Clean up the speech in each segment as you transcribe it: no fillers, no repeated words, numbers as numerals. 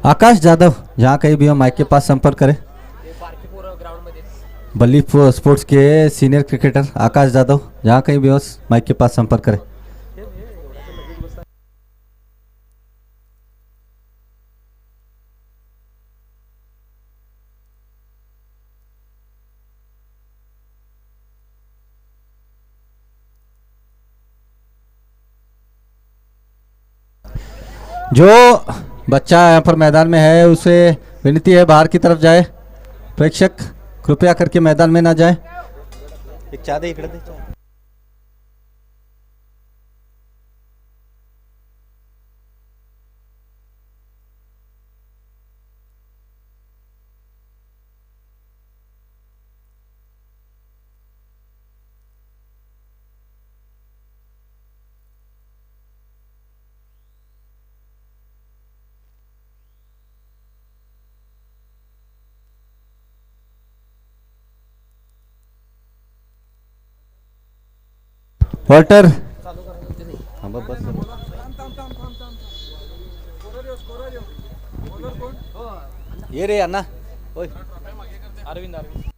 आकाश जादव, जहाँ कहीं भी हो माइक के पास संपर्क करें। बल्ली स्पोर्ट्स के सीनियर क्रिकेटर आकाश जादव, जहाँ कहीं भी हो माइक के पास संपर्क करें। जो बच्चा यहाँ पर मैदान में है उसे विनती है बाहर की तरफ जाए। प्रेक्षक कृपया करके मैदान में ना जाए। एक चाय दे, इकडे दे चाय। वॉल्टर ये रे अन्ना, ओय अरविंद अरविंद।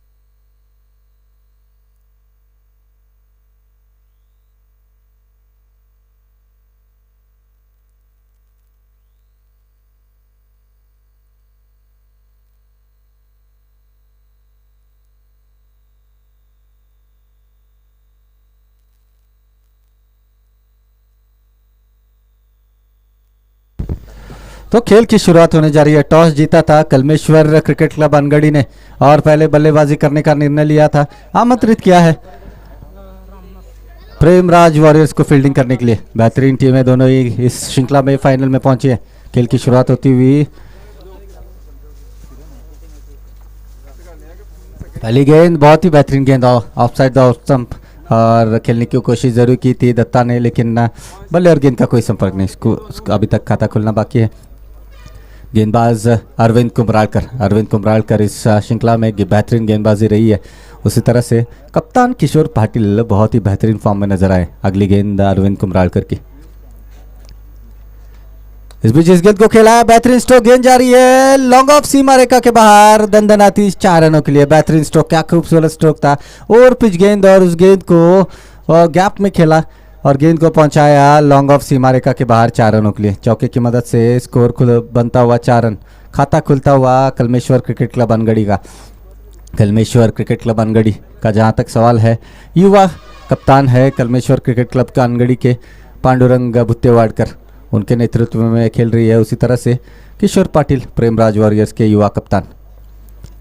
तो खेल की शुरुआत होने जा रही है। टॉस जीता था कलमेश्वर क्रिकेट क्लब अनगढ़ी ने और पहले बल्लेबाजी करने का निर्णय लिया था। आमंत्रित किया है प्रेमराज वॉरियर्स को फील्डिंग करने के लिए। बेहतरीन टीमें दोनों ही इस श्रृंखला में फाइनल में पहुंची है। खेल की शुरुआत होती हुई पहली गेंद बहुत ही बेहतरीन गेंद of side the off stump और खेलने की कोशिश जरूर की थी दत्ता ने, लेकिन बल्ले और गेंद का कोई संपर्क नहीं। इसको अभी तक खाता खुलना बाकी है। गेंदबाज अरविंद कुमरालकर इस श्रृंखला में बेहतरीन गेंदबाजी रही है। उसी तरह से कप्तान किशोर पाटिल बहुत ही बेहतरीन फॉर्म में नजर आए। अगली गेंद अरविंद कुमरालकर की। इस बीच इस गेंद को खेला है, बेहतरीन स्ट्रोक, गेंद जा रही है लॉन्ग ऑफ सीमा रेखा के बाहर, दंदनाती 4 रनों के लिए। बेहतरीन स्ट्रोक, क्या खूबसूरत स्ट्रोक था। और पिच गेंद और उस गेंद को गैप में खेला और गेंद को पहुंचाया लॉन्ग ऑफ सीमा रेखा के बाहर 4 रनों के लिए। चौके की मदद से स्कोर बनता हुआ 4 रन, खाता खुलता हुआ कलमेश्वर क्रिकेट क्लब अनगढ़ी का। कलमेश्वर क्रिकेट क्लब अनगढ़ी का जहां तक सवाल है, युवा कप्तान है कलमेश्वर क्रिकेट क्लब का अनगढ़ी के पांडुरंग भुत्तेवाड़कर, उनके नेतृत्व में खेल रही है। उसी तरह से किशोर पाटिल प्रेमराज वॉरियर्स के युवा कप्तान।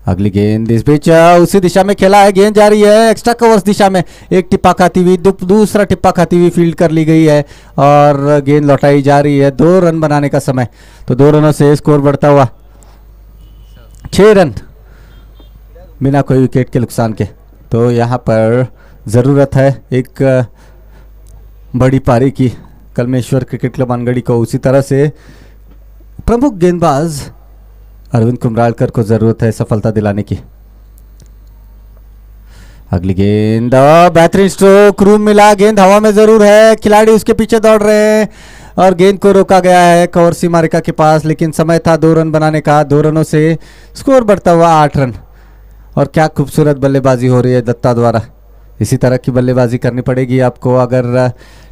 अगली गेंद इस बीच उसी दिशा में खेला है, गेंद जा रही है एक्स्ट्रा कवर्स दिशा में। एक टिप्पा खाती हुई दूसरा टिप्पा खाती हुई फील्ड कर ली गई है और गेंद लौटाई जा रही है। 2 रन बनाने का समय, तो 2 रनों से स्कोर बढ़ता हुआ 6 रन बिना कोई विकेट के नुकसान के। तो यहाँ पर ज़रूरत है एक बड़ी पारी की कलमेश्वर क्रिकेट क्लब अनगढ़ी को। उसी तरह से प्रमुख गेंदबाज अरविंद कुमरालकर को जरूरत है सफलता दिलाने की। अगली गेंद बेहतरीन स्ट्रोक, रूम मिला, गेंद हवा में जरूर है, खिलाड़ी उसके पीछे दौड़ रहे हैं और गेंद को रोका गया है कवर सीमा रेखा के पास, लेकिन समय था 2 रन बनाने का। 2 रनों से स्कोर बढ़ता हुआ 8 रन। और क्या खूबसूरत बल्लेबाजी हो रही है दत्ता द्वारा। इसी तरह की बल्लेबाजी करनी पड़ेगी आपको अगर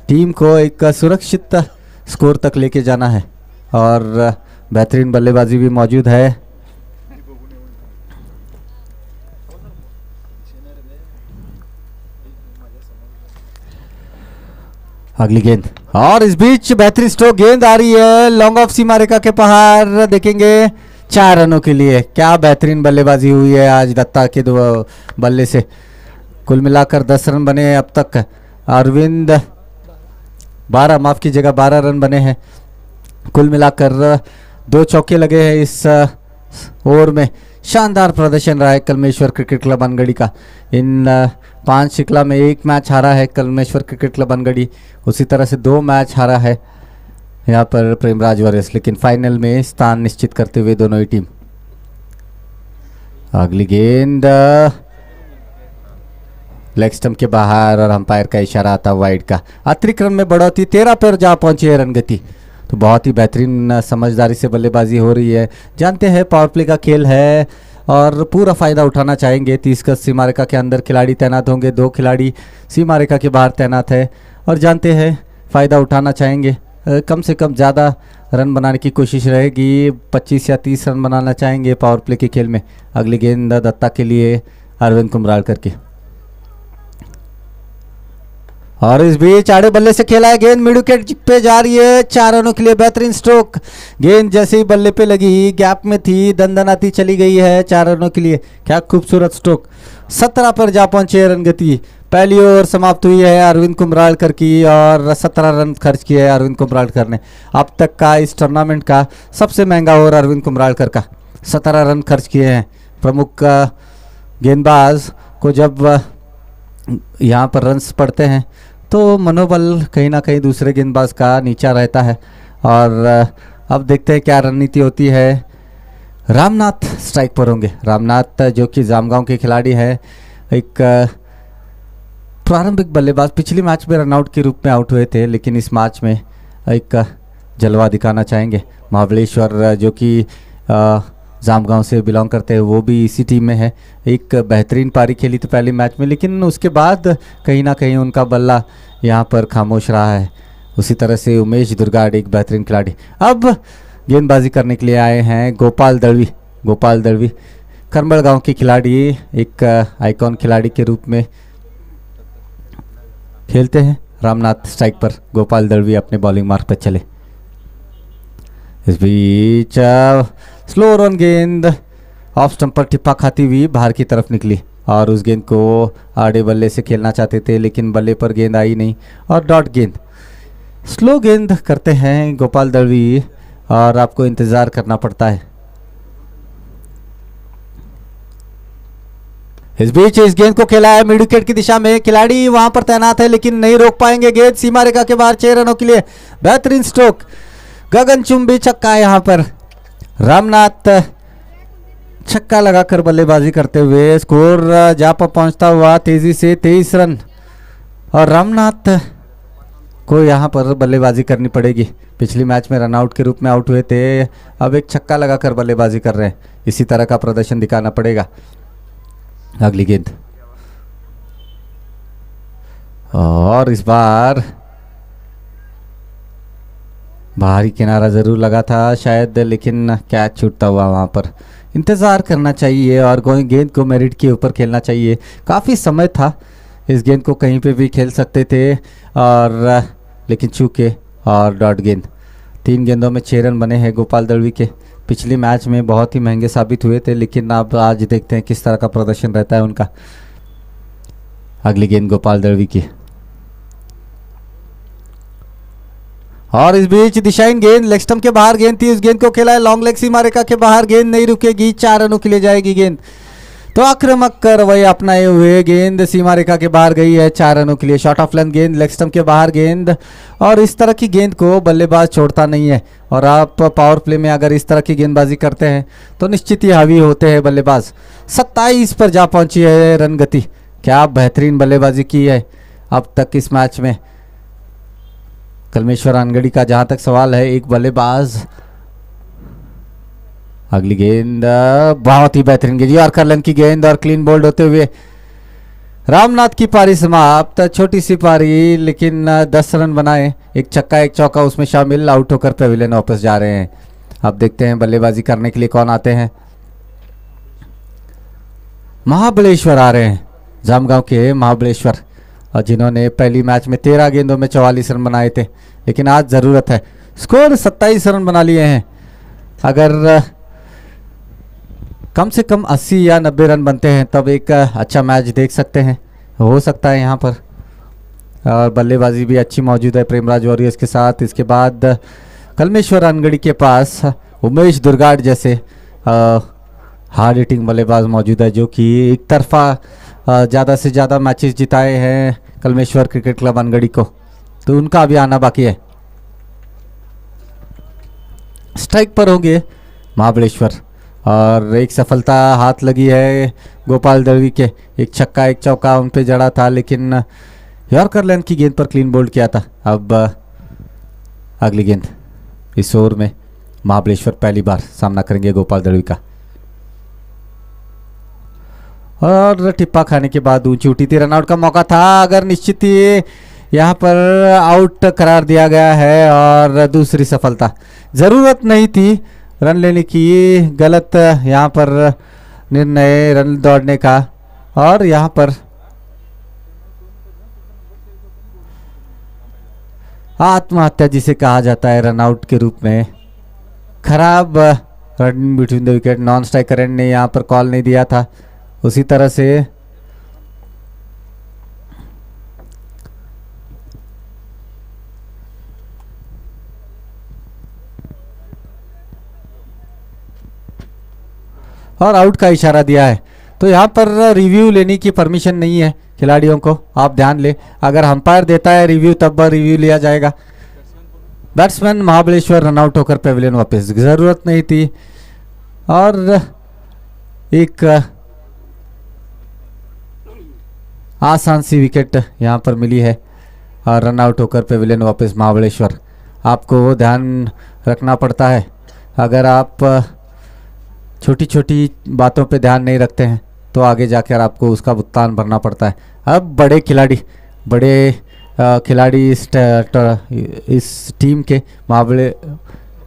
टीम को एक सुरक्षित स्कोर तक लेके जाना है। और बेहतरीन बल्लेबाजी भी मौजूद है। अगली गेंद और इस बीच बेहतरीन स्ट्रोक, गेंद आ रही है लॉन्ग ऑफ सीमा रेखा के बाहर। देखेंगे 4 रनों के लिए। क्या बेहतरीन बल्लेबाजी हुई है आज दत्ता के 2 बल्ले से। कुल मिलाकर 10 रन बने हैं अब तक। अरविंद 12 रन बने हैं। कुल मिलाकर 2 चौके लगे हैं इस ओवर में। शानदार प्रदर्शन रहा है कलमेश्वर क्रिकेट क्लब अनगढ़ी का। इन 5 श्रृंखला में 1 मैच हारा है कलमेश्वर क्रिकेट क्लब अनगढ़ी। उसी तरह से 2 मैच हारा है यहाँ पर प्रेमराज वॉरियर्स, लेकिन फाइनल में स्थान निश्चित करते हुए दोनों ही टीम। अगली गेंद लेग स्टंप के बाहर और अंपायर का इशारा आता वाइड का। अतिरिक्त रन में बढ़ोतरी, 13 पर जा पहुंची है रन गति। तो बहुत ही बेहतरीन समझदारी से बल्लेबाजी हो रही है। जानते हैं पावर प्ले का खेल है और पूरा फ़ायदा उठाना चाहेंगे। 30 गज सीमा रेखा के अंदर खिलाड़ी तैनात होंगे, 2 खिलाड़ी सीमा रेखा के बाहर तैनात है और जानते हैं फ़ायदा उठाना चाहेंगे। कम से कम ज़्यादा रन बनाने की कोशिश रहेगी, 25 या 30 रन बनाना चाहेंगे पावर प्ले के खेल में। अगली गेंद दत्ता के लिए अरविंद कुमराल करके, और इस बीच आड़े बल्ले से खेला है गेंद, मिड विकेट पे जा रही है, 4 रनों के लिए बेहतरीन स्ट्रोक। गेंद जैसे ही बल्ले पे लगी गैप में थी, दंदनाती चली गई है 4 रनों के लिए। क्या खूबसूरत स्ट्रोक, 17 पर जा पहुंचे रन गति। पहली ओवर समाप्त हुई है अरविंद कुमरालकर की और 17 रन खर्च किए हैं अरविंद कुमरालकर ने। अब तक का इस टूर्नामेंट का सबसे महंगा ओवर अरविंद कुमरालकर का, 17 रन खर्च किए हैं। प्रमुख गेंदबाज को जब यहाँ पर रन्स पड़ते हैं तो मनोबल कहीं ना कहीं दूसरे गेंदबाज का नीचा रहता है। और अब देखते हैं क्या रणनीति होती है। रामनाथ स्ट्राइक पर होंगे। रामनाथ जो कि जामगांव के खिलाड़ी हैं, एक प्रारंभिक बल्लेबाज, पिछली मैच में रनआउट के रूप में आउट हुए थे, लेकिन इस मैच में एक जलवा दिखाना चाहेंगे। महाबलेश्वर जो कि जामगांव से बिलोंग करते हैं, वो भी इसी टीम में है। एक बेहतरीन पारी खेली थी पहली मैच में, लेकिन उसके बाद कहीं ना कहीं उनका बल्ला यहाँ पर खामोश रहा है। उसी तरह से उमेश दुर्गाड़ एक बेहतरीन खिलाड़ी अब गेंदबाजी करने के लिए आए हैं। गोपाल दड़वी, गोपाल दड़वी करमल गांव के खिलाड़ी, एक आइकॉन खिलाड़ी के रूप में खेलते हैं। रामनाथ स्ट्राइक पर, गोपाल दड़वी अपने बॉलिंग मार्ग पर चले। इस बीच स्लो रन गेंद ऑफ स्टंप पर टिप्पा खाती हुई बाहर की तरफ निकली और उस गेंद को आड़े बल्ले से खेलना चाहते थे, लेकिन बल्ले पर गेंद आई नहीं और डॉट गेंद। स्लो गेंद करते हैं गोपाल दड़वी और आपको इंतज़ार करना पड़ता है। इस बीच इस गेंद को खेला है मिड विकेट की दिशा में, खिलाड़ी वहां पर तैनात है लेकिन नहीं रोक पाएंगे। गेंद सीमा रेखा के बाहर, 6 रनों के लिए बेहतरीन स्ट्रोक, गगनचुंबी छक्का। यहां पर रामनाथ छक्का लगाकर बल्लेबाजी करते हुए स्कोर जा पर पहुंचता हुआ तेजी से 23 रन। और रामनाथ को यहां पर बल्लेबाजी करनी पड़ेगी। पिछली मैच में रनआउट के रूप में आउट हुए थे, अब एक छक्का लगाकर बल्लेबाजी कर रहे हैं। इसी तरह का प्रदर्शन दिखाना पड़ेगा। अगली गेंद, और इस बार बाहरी किनारा जरूर लगा था शायद, लेकिन कैच छूटता हुआ वहां पर। इंतज़ार करना चाहिए और गेंद को मेरिट के ऊपर खेलना चाहिए। काफ़ी समय था, इस गेंद को कहीं पे भी खेल सकते थे और लेकिन चूके और डॉट गेंद। 3 गेंदों में 6 रन बने हैं गोपाल दड़वी के। पिछली मैच में बहुत ही महंगे साबित हुए थे, लेकिन अब आज देखते हैं किस तरह का प्रदर्शन रहता है उनका। अगली गेंद गोपाल दड़वी की, और इस बीच दिशाहीन गेंद लेग स्टंप के बाहर गेंद थी, उस गेंद को खेला है लॉन्ग लेग सीमा रेखा के बाहर। गेंद नहीं रुकेगी, 4 रनों के लिए जाएगी गेंद। तो आक्रामक रवैया अपनाए हुए गेंद सीमा रेखा के बाहर गई है 4 रनों के लिए। शॉर्ट ऑफ लेंथ गेंद, लेग स्टंप के बाहर गेंद, और इस तरह की गेंद को बल्लेबाज छोड़ता नहीं है। और आप पावर प्ले में अगर इस तरह की गेंदबाजी करते हैं तो निश्चित ही हावी होते हैं बल्लेबाज। 27 पर जा पहुंची है रन गति। क्या बेहतरीन बल्लेबाजी की है अब तक इस मैच में। कलमेश्वर अनगढ़ी का जहां तक सवाल है, एक बल्लेबाज। अगली गेंद बहुत ही बेहतरीन गेंद, यॉर्कर लेंथ की गेंद और क्लीन बोल्ड होते हुए रामनाथ की पारी समाप्त। छोटी सी पारी, लेकिन 10 रन बनाए, एक छक्का एक चौका उसमें शामिल। आउट होकर पेविलियन वापस जा रहे हैं। अब देखते हैं बल्लेबाजी करने के लिए कौन आते हैं। महाबलेश्वर आ रहे हैं, जामगांव के महाबलेश्वर, और जिन्होंने पहली मैच में 13 गेंदों में 44 रन बनाए थे, लेकिन आज ज़रूरत है। स्कोर 27 रन बना लिए हैं। अगर कम से कम 80 या 90 रन बनते हैं तब एक अच्छा मैच देख सकते हैं, हो सकता है यहाँ पर। और बल्लेबाजी भी अच्छी मौजूद है प्रेमराज वॉरियर्स के साथ। इसके बाद कलमेश्वर अनगढ़ी के पास उमेश दुर्गाड़ जैसे हार्ड हिटिंग बल्लेबाज मौजूद है, जो कि एक तरफा ज़्यादा से ज़्यादा मैचेस जिताए हैं कलमेश्वर क्रिकेट क्लब अनगढ़ी को, तो उनका अभी आना बाकी है। स्ट्राइक पर होंगे महाबलेश्वर, और एक सफलता हाथ लगी है गोपाल दड़वी के। एक छक्का एक चौका उन पे जड़ा था, लेकिन यॉर्कर लेंथ की गेंद पर क्लीन बोल्ड किया था। अब अगली गेंद इस ओवर में महाबलेश्वर पहली बार सामना करेंगे गोपाल दड़वी का। और टिप्पा खाने के बाद ऊंची उठी थी, रनआउट का मौका था, अगर निश्चित ही यहाँ पर आउट करार दिया गया है और दूसरी सफलता। ज़रूरत नहीं थी रन लेने की, गलत यहाँ पर निर्णय रन दौड़ने का। और यहाँ पर आत्महत्या जिसे कहा जाता है रनआउट के रूप में, खराब run between the wicket, non striker ने यहाँ पर कॉल नहीं दिया था। उसी तरह से और आउट का इशारा दिया है। तो यहाँ पर रिव्यू लेने की परमिशन नहीं है खिलाड़ियों को, आप ध्यान लें। अगर अंपायर देता है रिव्यू तब रिव्यू लिया जाएगा। बैट्समैन महाबलेश्वर रनआउट होकर पेविलियन वापस, ज़रूरत नहीं थी। और एक आसान सी विकेट यहाँ पर मिली है और रनआउट होकर पेविलियन वापस महाबलेश्वर। आपको ध्यान रखना पड़ता है, अगर आप छोटी छोटी बातों पे ध्यान नहीं रखते हैं तो आगे जाकर आपको उसका भुगतान भरना पड़ता है। अब बड़े खिलाड़ी इस टीम के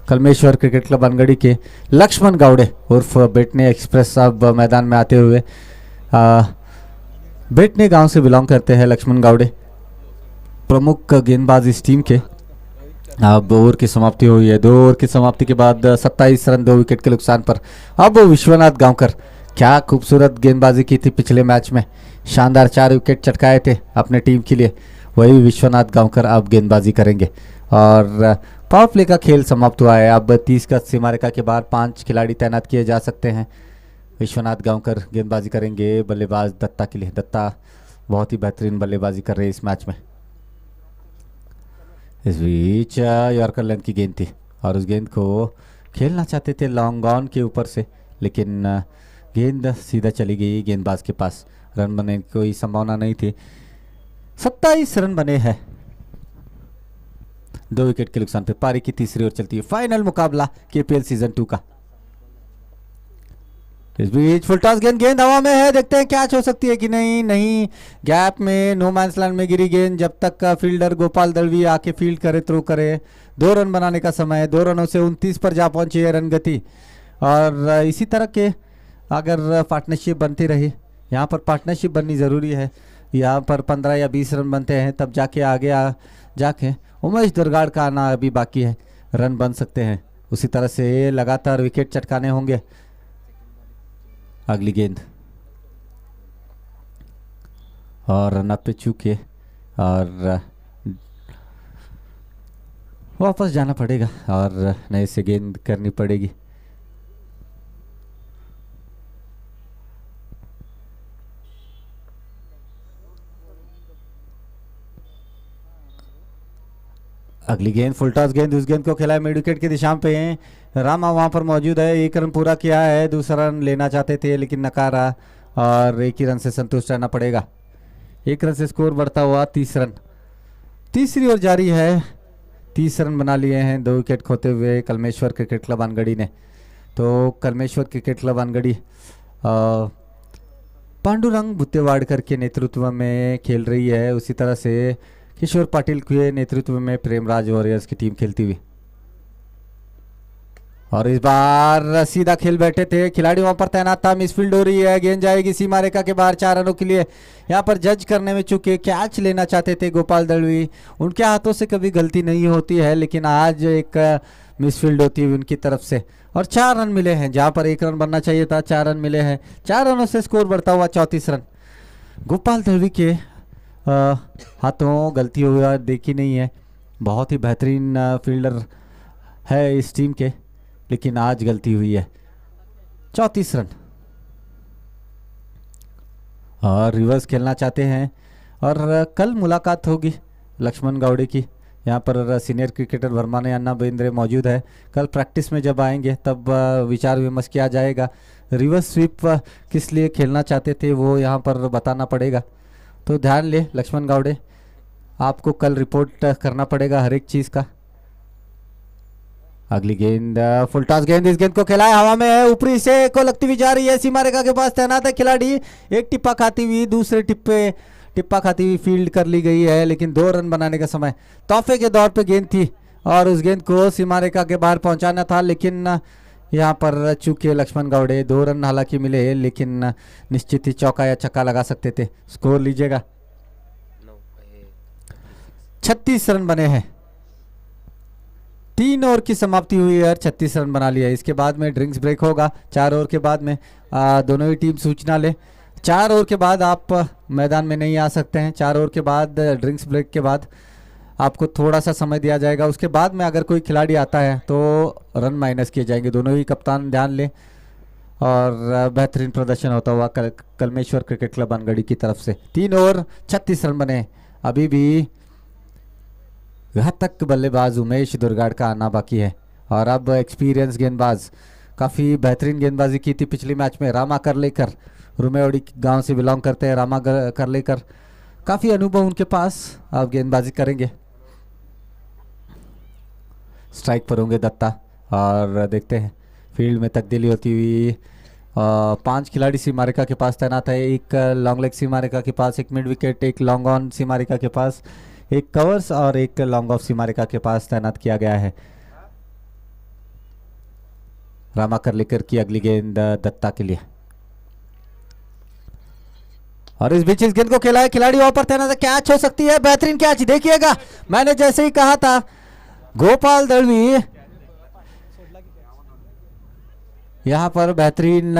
कलमेश्वर क्रिकेट क्लब अनगढ़ी के लक्ष्मण गावड़े उर्फ बेटने एक्सप्रेस अब मैदान में आते हुए, बेटने गांव से बिलोंग करते हैं लक्ष्मण गावड़े, प्रमुख गेंदबाज इस टीम के। अब ओवर की समाप्ति हुई है। 2 ओवर की समाप्ति के बाद 27 रन 2 विकेट के नुकसान पर अब विश्वनाथ गांवकर, क्या खूबसूरत गेंदबाजी की थी पिछले मैच में, शानदार 4 विकेट चटकाए थे अपने टीम के लिए। वही विश्वनाथ गांवकर अब गेंदबाजी करेंगे और पावर प्ले का खेल समाप्त हुआ है। अब 30 गज सीमारेखा के बाहर 5 खिलाड़ी तैनात किए जा सकते हैं। विश्वनाथ गांवकर गेंदबाजी करेंगे बल्लेबाज दत्ता के लिए। दत्ता बहुत ही बेहतरीन बल्लेबाजी कर रहे हैं इस मैच में। इस बीच यॉर्कर लेंथ की गेंद थी और उस गेंद को खेलना चाहते थे लॉन्ग ऑन के ऊपर से, लेकिन गेंद सीधा चली गई गेंदबाज के पास। रन बनने की कोई संभावना नहीं थी। 27 रन बने हैं 2 विकेट के नुकसान पे। पारी की तीसरी ओवर चलती है, फाइनल मुकाबला केपीएल सीजन 2 का। इस बीच फुल टॉस गेंद हवा में है, देखते हैं कैच हो सकती है कि नहीं। गैप में नो मैंस लैंड में गिरी गेंद, जब तक का फील्डर गोपाल दड़वी आके फील्ड करे, थ्रो करे। 2 रन बनाने का समय है। 2 रनों से 29 पर जा पहुंची है रन गति। और इसी तरह के अगर पार्टनरशिप बनती रही, यहाँ पर पार्टनरशिप बननी ज़रूरी है। यहाँ पर 15 या 20 रन बनते हैं तब जाके आगे जाके उमेश दुर्गाड़ का आना अभी बाकी है, रन बन सकते हैं। उसी तरह से लगातार विकेट चटकाने होंगे। अगली गेंद और रन पे चूके और वापस जाना पड़ेगा और नए से गेंद करनी पड़ेगी। अगली गेंद फुल टॉस गेंद, उस गेंद को खेला है मिड विकेट की दिशा पे। रामा वहां पर मौजूद है, 1 रन पूरा किया है। दूसरा रन लेना चाहते थे लेकिन नकारा और 1 ही रन से संतुष्ट रहना पड़ेगा। 1 रन से स्कोर बढ़ता हुआ 30 रन। तीसरी ओवर जारी है, 30 रन बना लिए हैं 2 विकेट खोते हुए कलमेश्वर क्रिकेट क्लब अनगढ़ी ने। तो कलमेश्वर क्रिकेट क्लब अनगढ़ी पांडुरंग भुत्तेवाड़कर के नेतृत्व में खेल रही है। उसी तरह से किशोर पाटिल के नेतृत्व में प्रेमराज वॉरियर्स की टीम खेलती हुई। और इस बार सीधा खेल बैठे थे, खिलाड़ी वहां पर तैनात था। मिसफील्ड हो रही है, गेंद जाएगी सीमा रेखा के बाहर 4 रनों के लिए। यहाँ पर जज करने में चूके, कैच लेना चाहते थे गोपाल दड़वी। उनके हाथों से कभी गलती नहीं होती है, लेकिन आज एक मिसफील्ड होती है उनकी तरफ से। और 4 रन मिले हैं, जहां पर 1 रन बनना चाहिए था 4 रन मिले हैं। 4 रनों से स्कोर बढ़ता हुआ 34 रन। गोपाल दड़वी के हाथों गलती हुआ देखी नहीं है, बहुत ही बेहतरीन फील्डर है इस टीम के, लेकिन आज गलती हुई है। 34 रन और रिवर्स खेलना चाहते हैं। और कल मुलाकात होगी लक्ष्मण गावड़े की। यहाँ पर सीनियर क्रिकेटर वर्माने अन्ना बेंद्रे मौजूद है। कल प्रैक्टिस में जब आएंगे तब विचार विमर्श किया जाएगा। रिवर्स स्वीप किस लिए खेलना चाहते थे वो यहाँ पर बताना पड़ेगा। तो ध्यान ले लक्ष्मण गावड़े, आपको कल रिपोर्ट करना पड़ेगा हर एक चीज़ का। अगली गेंद फुल टॉस गेंद, इस गेंद को खेला है हवा में है, ऊपरी से को लगती हुई जा रही है, सीमा रेखा के पास तैनात है खिलाड़ी, एक टिप्पा खाती हुई दूसरे टिप्पा खाती हुई फील्ड कर ली गई है, लेकिन 2 रन बनाने का समय तोहफे के दौर पे गेंद थी और उस गेंद को सीमा रेखा के बाहर पहुंचाना था, लेकिन यहाँ पर चूके लक्ष्मण गावड़े 2 रन हालांकि मिले, लेकिन निश्चित ही चौका या छक्का लगा सकते थे। स्कोर लीजिएगा 36 रन बने हैं, 3 ओवर की समाप्ति हुई है, 36 रन बना लिया। इसके बाद में ड्रिंक्स ब्रेक होगा, 4 ओवर के बाद में दोनों ही टीम सूचना ले। 4 ओवर के बाद आप मैदान में नहीं आ सकते हैं, 4 ओवर के बाद ड्रिंक्स ब्रेक के बाद आपको थोड़ा सा समय दिया जाएगा, उसके बाद में अगर कोई खिलाड़ी आता है तो रन माइनस किए जाएंगे। दोनों ही कप्तान ध्यान लें। और बेहतरीन प्रदर्शन होता हुआ कलमेश्वर क्रिकेट क्लब अनगढ़ी की तरफ से 3 ओवर 36 रन बने। अभी भी घातक बल्लेबाज उमेश दुर्गाड़ का आना बाकी है और अब एक्सपीरियंस गेंदबाज, काफ़ी बेहतरीन गेंदबाजी की थी पिछले मैच में, रामा करलेकर, रुमेओडी गांव से बिलोंग करते हैं रामा करलेकर, काफ़ी अनुभव उनके पास, अब गेंदबाजी करेंगे। स्ट्राइक पर होंगे दत्ता और देखते हैं फील्ड में तब्दीली होती हुई। 5 खिलाड़ी सीमा रेखा के पास तैनात है, एक लॉन्ग लेग सीमा रेखा के पास, एक मिड विकेट, एक लॉन्ग ऑन सीमा रेखा के पास, एक कवर्स और एक लॉन्ग ऑफ सीमा रेखा के पास तैनात किया गया है। रामा करलेकर की अगली गेंद दत्ता के लिए और इस बीच इस गेंद को खेला है खिलाड़ी वहां पर तैनात है, कैच हो सकती है, बेहतरीन कैच, देखिएगा मैंने जैसे ही कहा था गोपाल दलवी यहां पर बेहतरीन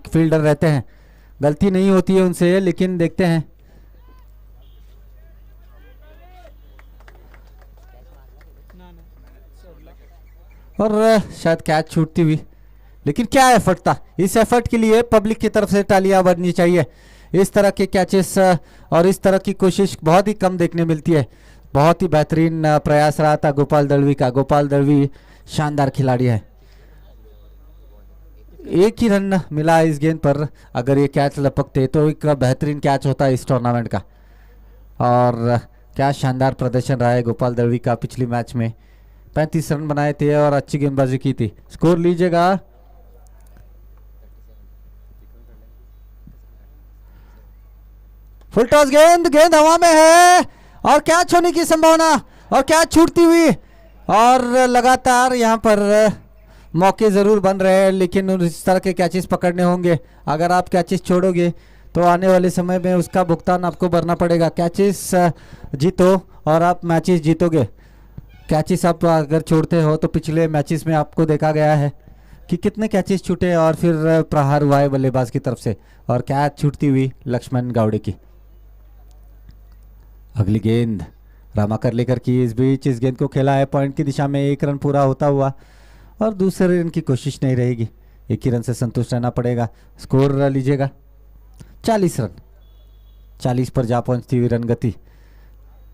फील्डर रहते हैं, गलती नहीं होती है उनसे, लेकिन देखते हैं और शायद कैच छूटती हुई, लेकिन क्या एफर्ट था, इस एफर्ट के लिए पब्लिक की तरफ से तालियां बजनी चाहिए। इस तरह के कैचेस और इस तरह की कोशिश बहुत ही कम देखने मिलती है। बहुत ही बेहतरीन प्रयास रहा था गोपाल दलवी का, गोपाल दलवी शानदार खिलाड़ी है। एक ही रन मिला इस गेंद पर, अगर ये कैच लपकते तो एक बेहतरीन कैच होता इस टूर्नामेंट का। और क्या शानदार प्रदर्शन रहा है गोपाल दलवी का, पिछली मैच में 35 रन बनाए थे और अच्छी गेंदबाजी की थी। स्कोर लीजिएगा फुल टॉस गेंद, गेंद हवा में है और कैच होने की संभावना और कैच छूटती हुई और लगातार यहाँ पर मौके जरूर बन रहे हैं, लेकिन इस तरह के कैचेस पकड़ने होंगे। अगर आप कैचेस छोड़ोगे तो आने वाले समय में उसका भुगतान आपको भरना पड़ेगा। कैचेस जीतो और आप मैचेस जीतोगे, कैचेस आप अगर छोड़ते हो तो पिछले मैचेस में आपको देखा गया है कि कितने कैचेस छूटे और फिर प्रहार हुआ है बल्लेबाज की तरफ से और कैच छूटती हुई लक्ष्मण गावड़े की। अगली गेंद रामा करलेकर की, इस बीच इस गेंद को खेला है पॉइंट की दिशा में, 1 रन पूरा होता हुआ और दूसरे रन की कोशिश नहीं रहेगी, 1 ही रन से संतुष्ट रहना पड़ेगा। स्कोर लीजिएगा 40 रन, 40 पर जा पहुंचती हुई रन गति।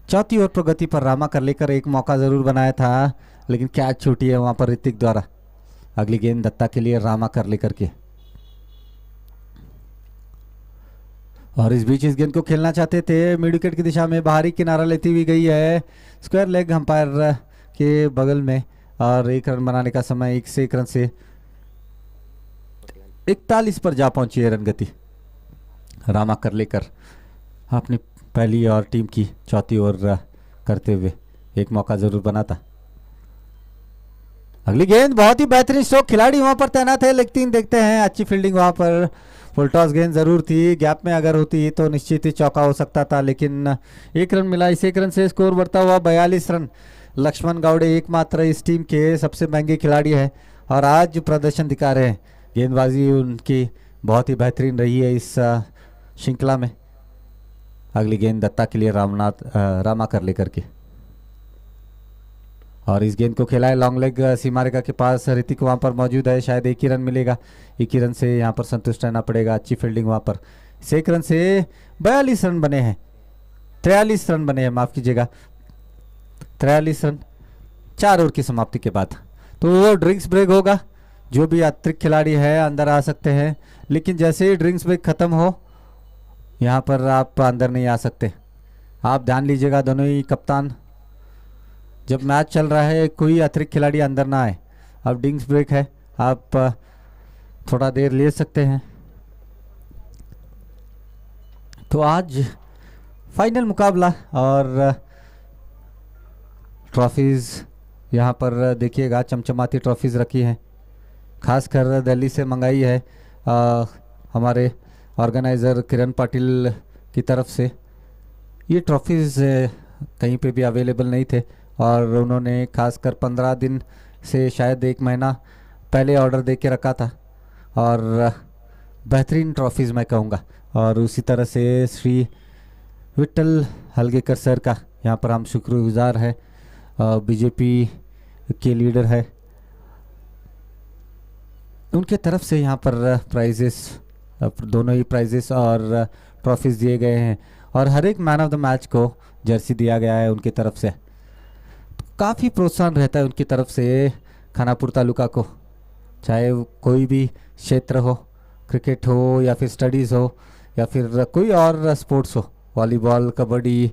चौथी ओवर प्रगति पर रामा करलेकर एक मौका जरूर बनाया था, लेकिन कैच छूटी है वहां पर ऋतिक द्वारा। अगली गेंद दत्ता के लिए रामा करलेकर के और इस बीच इस गेंद को खेलना चाहते थे, मिड विकेट की दिशा में बाहरी किनारा लेती हुई गई है, स्क्वायर लेग अंपायर के बगल में और 1 रन बनाने का समय 1 रन से 41 पर जा पहुंची है रन गति। रामा करलेकर अपनी पहली और टीम की चौथी ओवर करते हुए एक मौका जरूर बना था। अगली गेंद बहुत ही बेहतरीन स्ट्रोक, खिलाड़ी वहां पर तैनात है, लेकिन देखते हैं अच्छी फील्डिंग वहां पर। फुल टॉस गेंद जरूर थी, गैप में अगर होती तो निश्चित ही चौका हो सकता था, लेकिन 1 रन मिला। इस 1 रन से स्कोर बढ़ता हुआ 42 रन। लक्ष्मण गावड़े एकमात्र इस टीम के सबसे महंगे खिलाड़ी है और आज जो प्रदर्शन दिखा रहे हैं, गेंदबाजी उनकी बहुत ही बेहतरीन रही है इस श्रृंखला में। अगली गेंद दत्ता के लिए रामा करलेकर की और इस गेंद को खेला है लॉन्ग लेग सीमा रेखा के पास, ऋतिक वहां पर मौजूद है, शायद 1 ही रन मिलेगा, 1 ही रन से यहां पर संतुष्ट रहना पड़ेगा। अच्छी फील्डिंग वहां पर, 1 रन से 42 रन बने हैं, 43 रन बने हैं, माफ कीजिएगा 43 रन 4 ओवर की समाप्ति के बाद। तो वो ड्रिंक्स ब्रेक होगा, जो भी अतिरिक्त खिलाड़ी है अंदर आ सकते हैं, लेकिन जैसे ही ड्रिंक्स ब्रेक खत्म हो यहाँ पर आप अंदर नहीं आ सकते। आप ध्यान लीजिएगा दोनों ही कप्तान, जब मैच चल रहा है कोई अतिरिक्त खिलाड़ी अंदर ना आए, अब डिंग्स ब्रेक है, आप थोड़ा देर ले सकते हैं। तो आज फाइनल मुकाबला और ट्रॉफीज़ यहाँ पर देखिएगा, चमचमाती ट्रॉफीज़ रखी हैं, खासकर दिल्ली से मंगाई है हमारे ऑर्गेनाइज़र किरण पाटिल की तरफ से। ये ट्रॉफीज़ कहीं पे भी अवेलेबल नहीं थे और उन्होंने खासकर 15 दिन से शायद 1 महीना पहले ऑर्डर दे के रखा था और बेहतरीन ट्रॉफीज़ मैं कहूँगा। और उसी तरह से श्री विट्ठल हलगेकर सर का यहाँ पर हम शुक्रगुजार हैं, बीजेपी के लीडर है, उनके तरफ से यहाँ पर प्राइजेस, दोनों ही प्राइजेस और ट्रॉफीज़ दिए गए हैं और हर एक मैन ऑफ द मैच को जर्सी दिया गया है उनकी तरफ से। तो काफ़ी प्रोत्साहन रहता है उनकी तरफ से खानापुर तालुका को, चाहे कोई भी क्षेत्र हो, क्रिकेट हो या फिर स्टडीज़ हो या फिर कोई और स्पोर्ट्स हो, वॉलीबॉल, कबड्डी।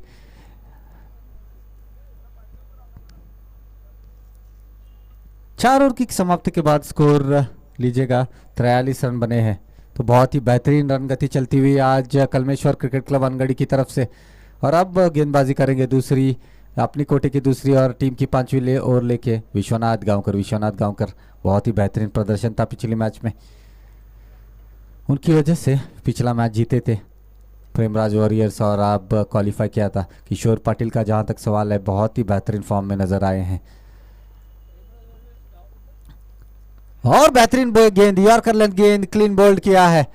चार ओवर की समाप्ति के बाद स्कोर लीजिएगा 43 रन बने हैं। तो बहुत ही बेहतरीन रन गति चलती हुई आज कलमेश्वर क्रिकेट क्लब अनगढ़ी की तरफ से। और अब गेंदबाजी करेंगे दूसरी, अपनी कोटे की दूसरी और टीम की 5वीं ओवर लेके विश्वनाथ गांवकर। बहुत ही बेहतरीन प्रदर्शन था पिछले मैच में, उनकी वजह से पिछला मैच जीते थे प्रेमराज वॉरियर्स और अब क्वालिफाई किया था। किशोर पाटिल का जहां तक सवाल है, बहुत ही बेहतरीन फॉर्म में नजर आए हैं और बेहतरीन गेंद, यॉर्कर लेंथ गेंद क्लीन बोल्ड किया है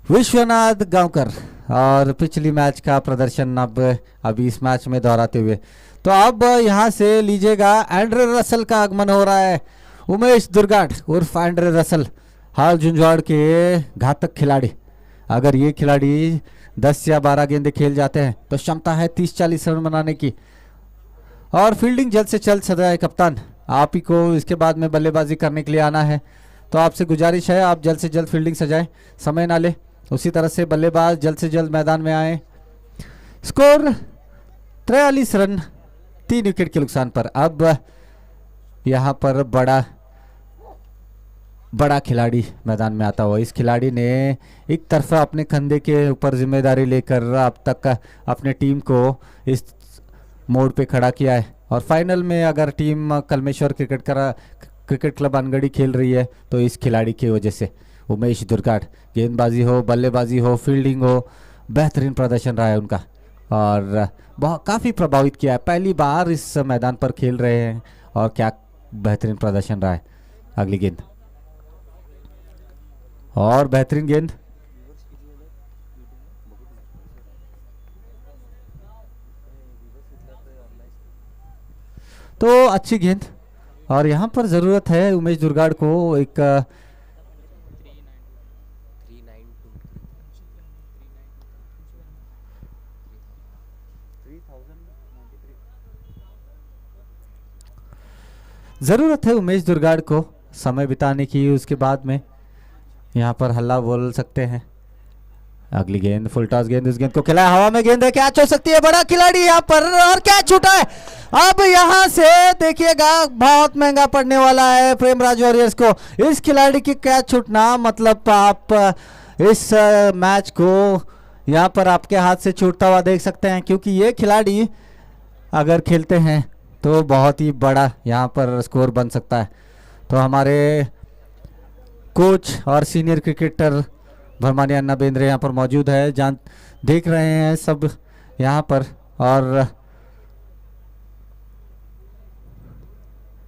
विश्वनाथ गांवकर। और पिछली मैच का प्रदर्शन अब अभी इस मैच में दोहराते हुए, तो अब यहां से लीजिएगा एंड्रे रसल का आगमन हो रहा है। उमेश दुर्गाट उर्फ एंड्रे रसल, हाल झुंझुनू के घातक खिलाड़ी। अगर ये खिलाड़ी 10 या 12 गेंदे खेल जाते हैं तो क्षमता है 30-40 रन बनाने की। और फील्डिंग जल्द से जल्द सजाए कप्तान, आप ही को इसके बाद में बल्लेबाजी करने के लिए आना है, तो आपसे गुजारिश है आप जल्द से जल्द फील्डिंग सजाएं, समय ना ले। उसी तरह से बल्लेबाज जल्द से जल्द मैदान में आए। स्कोर 43 रन 3 विकेट के नुकसान पर। अब यहाँ पर बड़ा खिलाड़ी मैदान में आता हुआ, इस खिलाड़ी ने एक तरफा अपने कंधे के ऊपर जिम्मेदारी लेकर अब तक अपने टीम को इस मोड़ पे खड़ा किया है। और फाइनल में अगर टीम कलमेश्वर क्रिकेट क्लब अनगढ़ी खेल रही है तो इस खिलाड़ी की वजह से। उमेश दुर्गाट, गेंदबाजी हो, बल्लेबाजी हो, फील्डिंग हो, बेहतरीन प्रदर्शन रहा है उनका और बहुत काफ़ी प्रभावित किया है। पहली बार इस मैदान पर खेल रहे हैं और क्या बेहतरीन प्रदर्शन रहा है। अगली गेंद और बेहतरीन गेंद, तो अच्छी गेंद। और यहाँ पर ज़रूरत है उमेश दुर्गाड़ को एक ज़रूरत है उमेश दुर्गाड़ को समय बिताने की। उसके बाद में यहाँ पर हल्ला बोल सकते हैं। अगली गेंद फुल टॉस गेंद, इस गेंद को खिलाया हवा में, गेंद है, कैच हो सकती है, बड़ा खिलाड़ी यहाँ पर और कैच छूटा है। अब यहाँ से देखिएगा बहुत महंगा पड़ने वाला है प्रेमराज वॉरियर्स को। इस खिलाड़ी की कैच छूटना मतलब आप इस मैच को यहाँ पर आपके हाथ से छूटता हुआ देख सकते हैं, क्योंकि ये खिलाड़ी अगर खेलते हैं तो बहुत ही बड़ा यहाँ पर स्कोर बन सकता है। तो हमारे कोच और सीनियर क्रिकेटर भरमानी अन्ना बेंद्रे यहाँ पर मौजूद है, जान देख रहे हैं सब यहाँ पर। और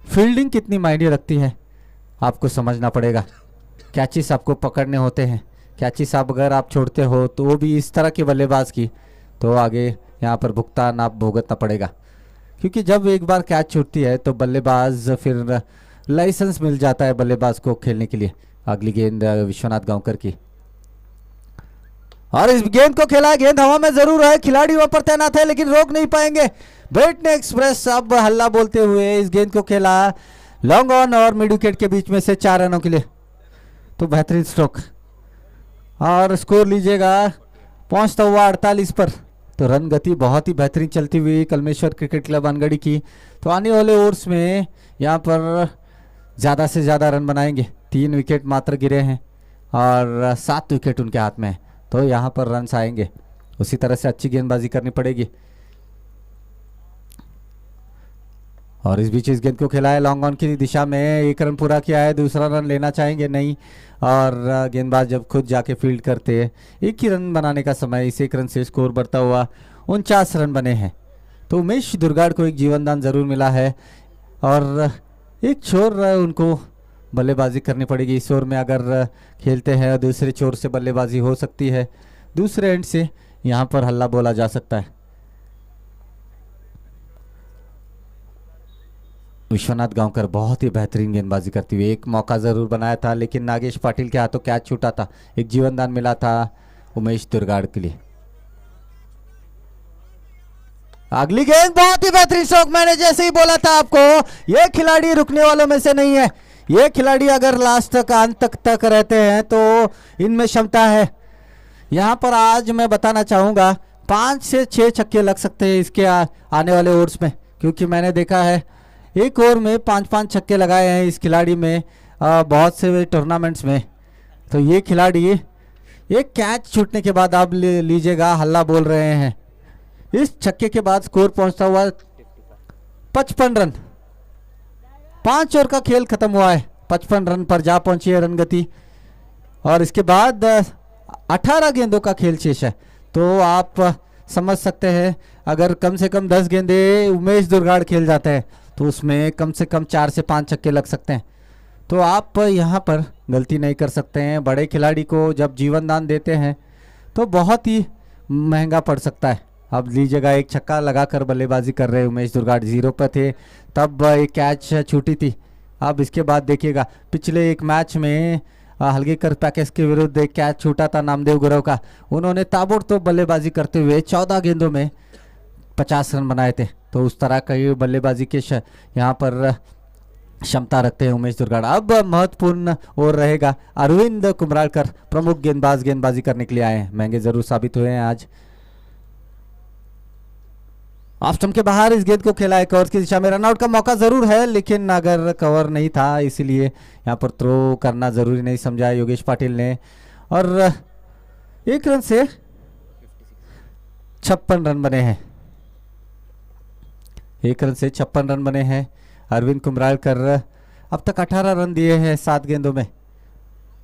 फील्डिंग कितनी मायने रखती है आपको समझना पड़ेगा। कैचेस आपको पकड़ने होते हैं, कैचेस आप अगर आप छोड़ते हो तो वो भी इस तरह के बल्लेबाज की, तो आगे यहाँ पर भुगतान आप भुगतना पड़ेगा। क्योंकि जब एक बार कैच छूटती है तो बल्लेबाज फिर लाइसेंस मिल जाता है बल्लेबाज को खेलने के लिए। अगली गेंद विश्वनाथ गांवकर की और इस गेंद को खेला, गेंद हवा में जरूर है, खिलाड़ी वहां पर तैनात है लेकिन रोक नहीं पाएंगे। ब्रिटनी एक्सप्रेस अब हल्ला बोलते हुए इस गेंद को खेला लॉन्ग ऑन और मिड विकेट के बीच में से 4 रनों के लिए। तो बेहतरीन स्ट्रोक और स्कोर लीजिएगा पहुंचता हुआ 48 पर। तो रन गति बहुत ही बेहतरीन चलती हुई कलमेश्वर क्रिकेट क्लब अनगढ़ी की। तो आने वाले ओवर्स में यहाँ पर ज़्यादा से ज़्यादा रन बनाएंगे। 3 विकेट मात्र गिरे हैं और 7 विकेट उनके हाथ में है, तो यहाँ पर रन्स आएंगे। उसी तरह से अच्छी गेंदबाजी करनी पड़ेगी। और इस बीच इस गेंद को खेला है लॉन्ग ऑन की दिशा में, 1 रन पूरा किया है। दूसरा रन लेना चाहेंगे, नहीं। और गेंदबाज जब खुद जाके फील्ड करते हैं, 1 ही रन बनाने का समय। इस 1 रन से स्कोर बढ़ता हुआ 49 रन बने हैं। तो उमेश दुर्गाड़ को एक जीवनदान ज़रूर मिला है और एक छोर उनको बल्लेबाजी करनी पड़ेगी। इस ओवर में अगर खेलते हैं दूसरे छोर से बल्लेबाजी हो सकती है, दूसरे एंड से यहाँ पर हल्ला बोला जा सकता है। विश्वनाथ गांवकर बहुत ही बेहतरीन गेंदबाजी करती हुई, एक मौका ज़रूर बनाया था लेकिन नागेश पाटिल के हाथों कैच छूटा था। एक जीवनदान मिला था उमेश दुर्गाड़ के लिए। अगली गेंद बहुत ही बेहतरीन स्ट्रोक। मैंने जैसे ही बोला था आपको, ये खिलाड़ी रुकने वालों में से नहीं है। ये खिलाड़ी अगर लास्ट तक अंत तक रहते हैं तो इनमें क्षमता है। यहाँ पर आज मैं बताना चाहूँगा 5 से 6 छक्के लग सकते हैं इसके आने वाले ओवर्स में, क्योंकि मैंने देखा है एक ओवर में 5-5 छक्के लगाए हैं इस खिलाड़ी में बहुत से टूर्नामेंट्स में। तो ये खिलाड़ी एक कैच छूटने के बाद आप लीजिएगा हल्ला बोल रहे हैं। इस छक्के के बाद स्कोर पहुंचता हुआ 55 रन। 5 ओवर का खेल खत्म हुआ है, 55 रन पर जा पहुंची है रन गति। और इसके बाद 18 गेंदों का खेल शेष है। तो आप समझ सकते हैं अगर कम से कम 10 गेंदे उमेश दुर्गाड़ खेल जाते हैं तो उसमें कम से कम 4 से 5 छक्के लग सकते हैं। तो आप यहाँ पर गलती नहीं कर सकते हैं। बड़े खिलाड़ी को जब जीवन दान देते हैं तो बहुत ही महंगा पड़ सकता है। अब लीजिएगा, एक छक्का लगाकर बल्लेबाजी कर रहे उमेश दुर्गाड़, 0 पर थे तब एक कैच छूटी थी। अब इसके बाद देखिएगा पिछले एक मैच में हल्गेकर पैकेज के विरुद्ध एक कैच छूटा था नामदेव गुरव का। उन्होंने ताबड़तोड़ बल्लेबाजी करते हुए 14 गेंदों में 50 रन बनाए थे। तो उस तरह का ये बल्लेबाजी के यहाँ पर क्षमता रखते हैं उमेश दुर्गाड़। अब महत्वपूर्ण ओवर रहेगा। अरविंद कुमरालकर प्रमुख गेंदबाजी करने के लिए आए हैं, महंगे जरूर साबित हुए हैं आज। ऑफ स्टंप के बाहर इस गेंद को खेला है, कवर की दिशा में रनआउट का मौका जरूर है लेकिन अगर कवर नहीं था इसीलिए यहाँ पर थ्रो करना जरूरी नहीं समझा योगेश पाटिल ने। और 1 रन से 56 रन बने हैं। 1 रन से 56 रन बने हैं। अरविंद कुमरालकर अब तक 18 रन दिए हैं 7 गेंदों में,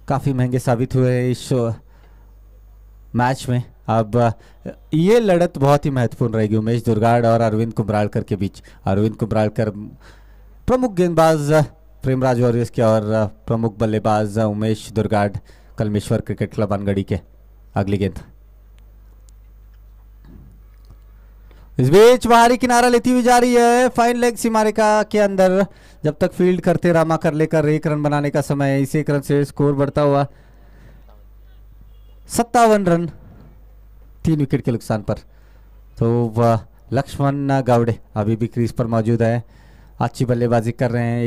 काफ़ी महंगे साबित हुए इस मैच में। अब ये लड़त बहुत ही महत्वपूर्ण रहेगी उमेश दुर्गाड़ और अरविंद कुमरालकर के बीच। अरविंद कुमरालकर प्रमुख गेंदबाज प्रेमराज वॉरियर्स के और प्रमुख बल्लेबाज उमेश दुर्गाड़ कलमेश्वर क्रिकेट क्लब अनगढ़ी के। अगली गेंद इस बीच बाहरी किनारा लेती हुई जा रही है, फाइन लेग सीमारेखा के अंदर। जब तक फील्ड करते रामा कर लेकर 1 रन बनाने का समय। इस 1 रन से स्कोर बढ़ता हुआ 57 रन 3 विकेट के नुकसान पर। तो वह लक्ष्मण गावड़े अभी भी क्रीज पर मौजूद है, अच्छी बल्लेबाजी कर रहे हैं।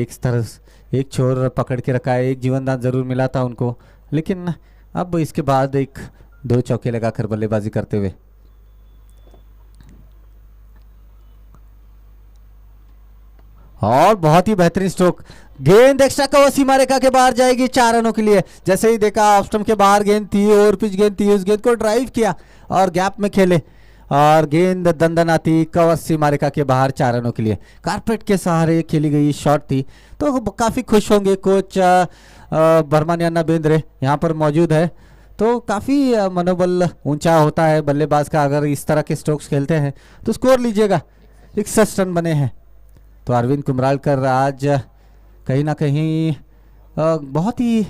एक छोर पकड़ के रखा है, एक जीवनदान जरूर मिला था उनको लेकिन अब इसके बाद 1-2 चौके लगाकर बल्लेबाजी करते हुए। और बहुत ही बेहतरीन स्ट्रोक, गेंद एक्स्ट्रा कवर सीमा रेखा के बाहर जाएगी 4 रनों के लिए। जैसे ही देखा ऑफ स्टंप के बाहर गेंद थी, ओवर पिच गेंद थी, उस गेंद को ड्राइव किया और गैप में खेले और गेंद दंदनाती कवर सीमा रेखा के बाहर 4 रनों के लिए। कारपेट के सहारे खेली गई शॉट थी तो काफ़ी खुश होंगे कोच बर्मानियाना बेंद्रे यहाँ पर मौजूद है। तो काफ़ी मनोबल ऊंचा होता है बल्लेबाज का अगर इस तरह के स्ट्रोक्स खेलते हैं। तो स्कोर लीजिएगा 61 रन बने हैं। तो अरविंद कुमरालकर आज कहीं ना कहीं बहुत ही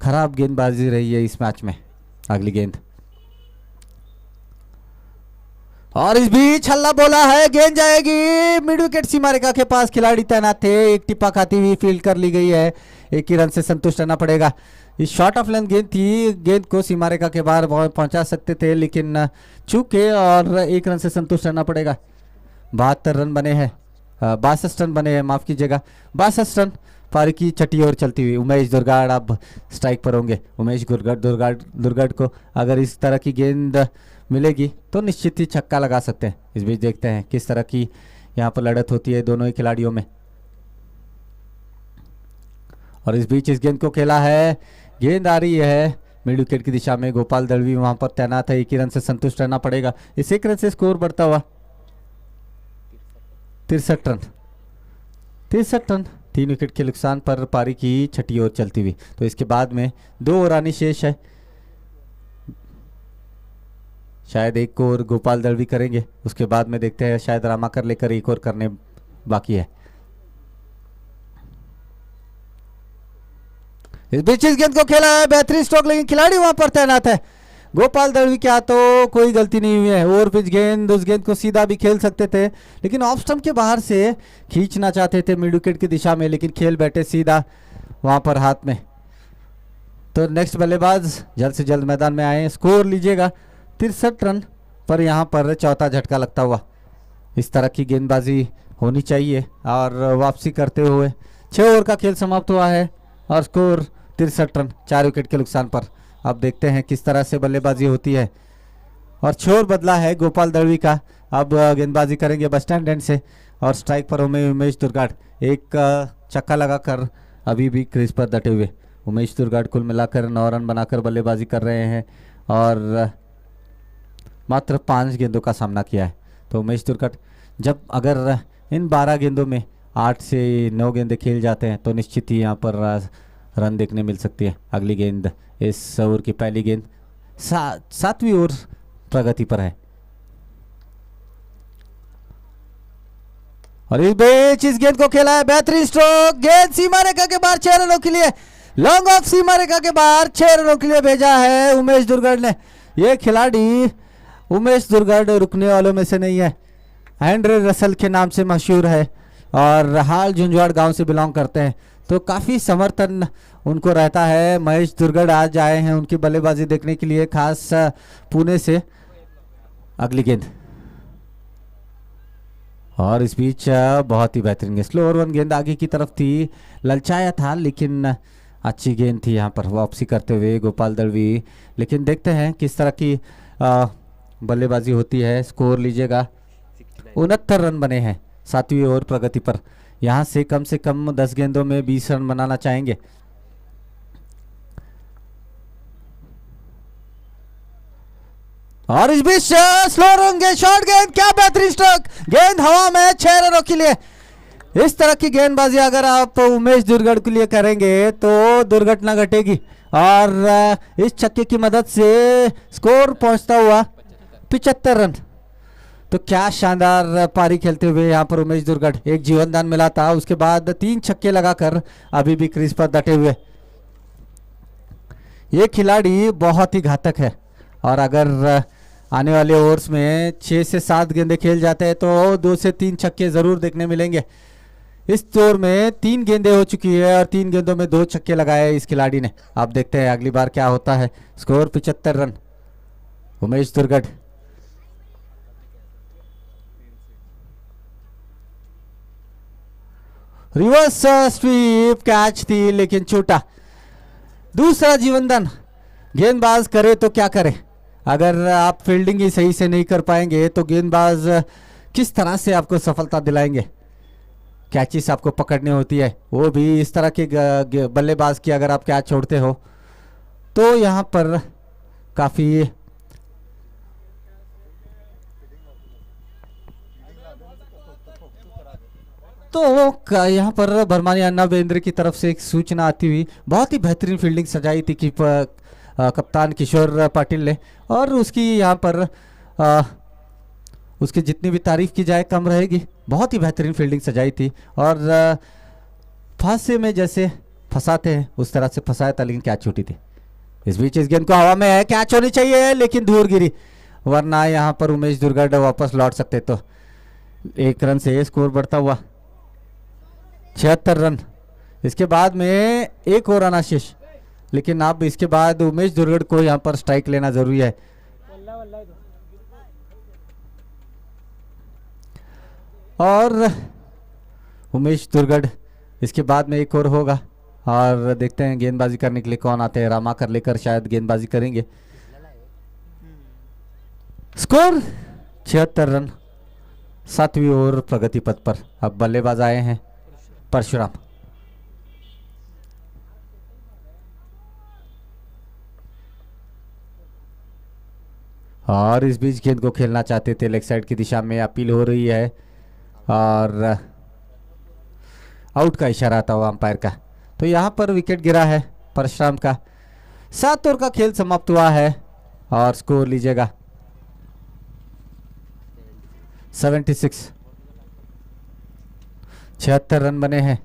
खराब गेंदबाजी रही है इस मैच में। अगली गेंद और इस बीच हल्ला बोला है, गेंद जाएगी मिड विकेट सीमा रेखा के पास। खिलाड़ी तैनात थे, एक टिप्पा खाती हुई फील्ड कर ली गई है। 1 ही रन से संतुष्ट रहना पड़ेगा। इस शॉर्ट ऑफ लेंथ गेंद थी, गेंद को सीमा रेखा के बाहर पहुंचा सकते थे लेकिन चूके और 1 रन से संतुष्ट रहना पड़ेगा। 72 रन बने हैं, 62 रन बने हैं, माफ कीजिएगा 62 रन। पारी की छठी ओवर चलती हुई उमेश दुर्गाड़ अब स्ट्राइक पर होंगे। उमेश दुर्गाड़ को अगर इस तरह की गेंद मिलेगी तो निश्चित ही छक्का लगा सकते हैं। इस बीच देखते हैं किस तरह की यहाँ पर लड़त होती है दोनों ही खिलाड़ियों में। और इस बीच इस गेंद को खेला है, गेंद आ रही है मिड विकेट की दिशा में। गोपाल दड़वी वहां पर तैनात है, एक ही रन से संतुष्ट रहना पड़ेगा। इस एक रन से स्कोर बढ़ता हुआ 63 रन। 63 रन 3 विकेट के नुकसान पर पारी की छठी ओवर चलती हुई। तो इसके बाद में 2 ओवर आनी शेष है, शायद एक और गोपाल दड़वी करेंगे, उसके बाद में देखते हैं शायद रामाकर लेकर एक और करने बाकी है। इस बीच इस गेंद को खेला है, बेहतरीन स्ट्रोक, लेकिन खिलाड़ी वहां पर तैनात है। गोपाल दड़वी के हाथों कोई गलती नहीं हुई है। ओवर पिच गेंद, उस गेंद को सीधा भी खेल सकते थे, लेकिन ऑफ स्टंप के बाहर से खींचना चाहते थे मिड विकेट की दिशा में, लेकिन खेल बैठे सीधा वहां पर हाथ में। तो नेक्स्ट बल्लेबाज जल्द से जल्द मैदान में आए। स्कोर लीजिएगा 63 रन पर यहाँ पर चौथा झटका लगता हुआ। इस तरह की गेंदबाजी होनी चाहिए। और वापसी करते हुए 6 ओवर का खेल समाप्त हुआ है और स्कोर 63 रन 4 विकेट के नुकसान पर। अब देखते हैं किस तरह से बल्लेबाजी होती है। और छोर बदला है गोपाल दड़वी का, अब गेंदबाजी करेंगे बस स्टैंड एंड से। और स्ट्राइक पर उमेश दुर्गाड़ एक चक्का लगाकर अभी भी क्रीज पर डटे हुए। उमेश दुर्गाड़ कुल मिलाकर 9 रन बनाकर बल्लेबाजी कर रहे हैं और मात्र 5 गेंदों का सामना किया है। तो उमेश दुर्गाड़ जब अगर इन 12 गेंदों में 8 से 9 गेंदें खेल जाते हैं तो निश्चित ही यहाँ पर रन देखने मिल सकती है। अगली गेंद इस ओवर की पहली गेंद 7वीं ओवर प्रगति पर है। और इस बीच इस गेंद को खेला है, बेहतरीन स्ट्रोक, गेंद सीमा रेखा के बाहर 6 रनों के लिए, लॉन्ग ऑफ सीमा रेखा के बाहर 6 रनों के लिए भेजा है उमेश दुर्गाड़ ने। यह खिलाड़ी उमेश दुर्गाड़ रुकने वालों में से नहीं है, एंड्रे रसल के नाम से मशहूर है और हाल झुंझुवाड़ गांव से बिलोंग करते हैं, तो काफ़ी समर्थन उनको रहता है। महेश दुर्गाड़ आज आए हैं उनकी बल्लेबाजी देखने के लिए, खास पुणे से। अगली गेंद और इस बीच बहुत ही बेहतरीन गेंद, स्लो और 1 गेंद आगे की तरफ थी, ललचाया था लेकिन अच्छी गेंद थी यहाँ पर वापसी करते हुए गोपाल दड़वी। लेकिन देखते हैं किस तरह की बल्लेबाजी होती है। स्कोर लीजिएगा 69 रन बने हैं 7वीं ओवर प्रगति पर। यहाँ से कम 10 गेंदों में 20 रन बनाना चाहेंगे। और इस बीच स्लो रन गेंद, शॉर्ट गेंद, क्या बेहतरीन स्ट्रोक, गेंद हवा में 6 रनों के लिए। इस तरह की गेंदबाजी अगर आप उमेश दुर्गाड़ के लिए करेंगे तो दुर्घटना घटेगी। और इस छक्के की मदद से स्कोर पहुंचता हुआ 75 रन। तो क्या शानदार पारी खेलते हुए यहाँ पर उमेश दुर्गाड़, एक जीवन दान मिला था, उसके बाद 3 छक्के लगाकर अभी भी क्रीज पर डटे हुए। ये खिलाड़ी बहुत ही घातक है और अगर आने वाले ओवर्स में 6 से 7 गेंदे खेल जाते हैं तो 2 से 3 छक्के जरूर देखने मिलेंगे। इस ओवर में 3 गेंदें हो चुकी है और 3 गेंदों में 2 छक्के लगाए इस खिलाड़ी ने। आप देखते हैं अगली बार क्या होता है। Score 75 run Umesh Durgad. Reverse sweep catch थी लेकिन छूटा। दूसरा जीवनदान, गेंदबाज करे तो क्या करे, अगर आप फील्डिंग ही सही से नहीं कर पाएंगे तो गेंदबाज किस तरह से आपको सफलता दिलाएंगे। कैचेस आपको पकड़नी होती है, वो भी इस तरह के बल्लेबाज की अगर आप कैच छोड़ते हो तो यहाँ पर काफ़ी तो यहाँ पर भरमानी अन्ना बेंद्रे की तरफ से एक सूचना आती हुई। बहुत ही बेहतरीन फील्डिंग सजाई थी कि कप्तान किशोर पाटिल ने, और उसकी यहाँ पर उसकी जितनी भी तारीफ की जाए कम रहेगी। बहुत ही बेहतरीन फील्डिंग सजाई थी और फांसे में जैसे फंसाते हैं उस तरह से फंसाया था, लेकिन कैच छूटी थी। इस बीच इस गेंद को हवा में है, कैच होनी चाहिए लेकिन दूर गिरी, वरना यहाँ पर उमेश दुर्गाड़ वापस लौट सकते। तो 1 रन से स्कोर बढ़ता हुआ 76 रन। इसके बाद में एक और आना शेष, लेकिन अब इसके बाद उमेश दुर्गाड़ को यहाँ पर स्ट्राइक लेना जरूरी है। और उमेश दुर्गाड़ इसके बाद में एक और होगा और देखते हैं गेंदबाजी करने के लिए कौन आते हैं। रामाकर लेकर शायद गेंदबाजी करेंगे। स्कोर 76 रन 7वीं ओवर प्रगति पथ पर। अब बल्लेबाज आए हैं परशुराम। और इस बीच गेंद को खेलना चाहते थे लेग साइड की दिशा में, अपील हो रही है और आउट का इशारा आता हुआ अंपायर का। तो यहाँ पर विकेट गिरा है परशुराम का। 7 ओवर का खेल समाप्त हुआ है और स्कोर लीजिएगा 76। 76 रन बने हैं।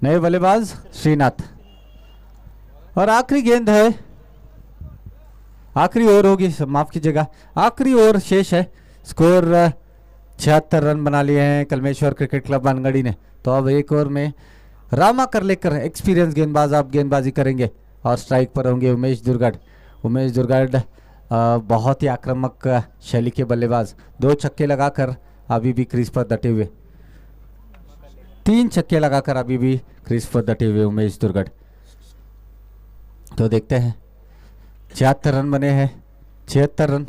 नए बल्लेबाज श्रीनाथ और आखिरी गेंद है, आखिरी ओवर होगी, माफ कीजिएगा, आखिरी ओवर शेष है। स्कोर 76 रन बना लिए हैं कलमेश्वर क्रिकेट क्लब मानगढ़ी ने। तो अब एक ओवर में रामा कर लेकर एक्सपीरियंस गेंदबाज आप गेंदबाजी करेंगे और स्ट्राइक पर होंगे उमेश दुर्गढ़। उमेश दुर्गढ़ बहुत ही आक्रामक शैली के बल्लेबाज, 2 छक्के लगाकर अभी भी क्रीज पर डटे हुए, 3 छक्के लगाकर अभी भी क्रीज पर डटे हुए उमेश दुर्गढ़। तो देखते हैं 76 रन बने हैं, 76 रन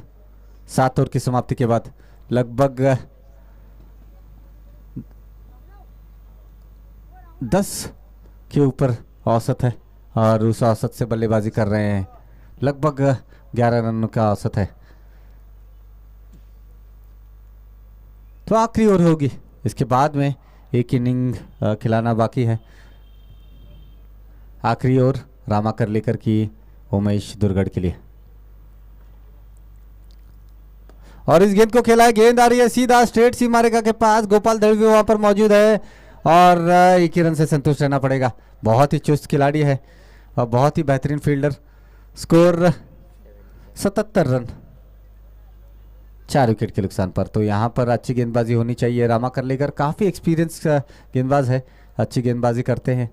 7 ओवर की समाप्ति के बाद। लगभग 10 के ऊपर औसत है और उस औसत से बल्लेबाजी कर रहे हैं। लगभग 11 रन का औसत है। तो आखिरी ओवर होगी, इसके बाद में एक इनिंग खिलाना बाकी है। आखिरी ओवर रामा कर लेकर की उमेश दुर्गढ़ के लिए। और इस गेंद को खेला है, गेंद आ रही है सीधा स्ट्रेट सीमा रेखा के पास। गोपाल दड़वी वहां पर मौजूद है और एक ही रन से संतुष्ट रहना पड़ेगा। बहुत ही चुस्त खिलाड़ी है और बहुत ही बेहतरीन फील्डर। स्कोर 77 रन 4 विकेट के नुकसान पर। तो यहाँ पर अच्छी गेंदबाजी होनी चाहिए। रामा कर लेकर काफ़ी एक्सपीरियंस गेंदबाज है, अच्छी गेंदबाजी करते हैं।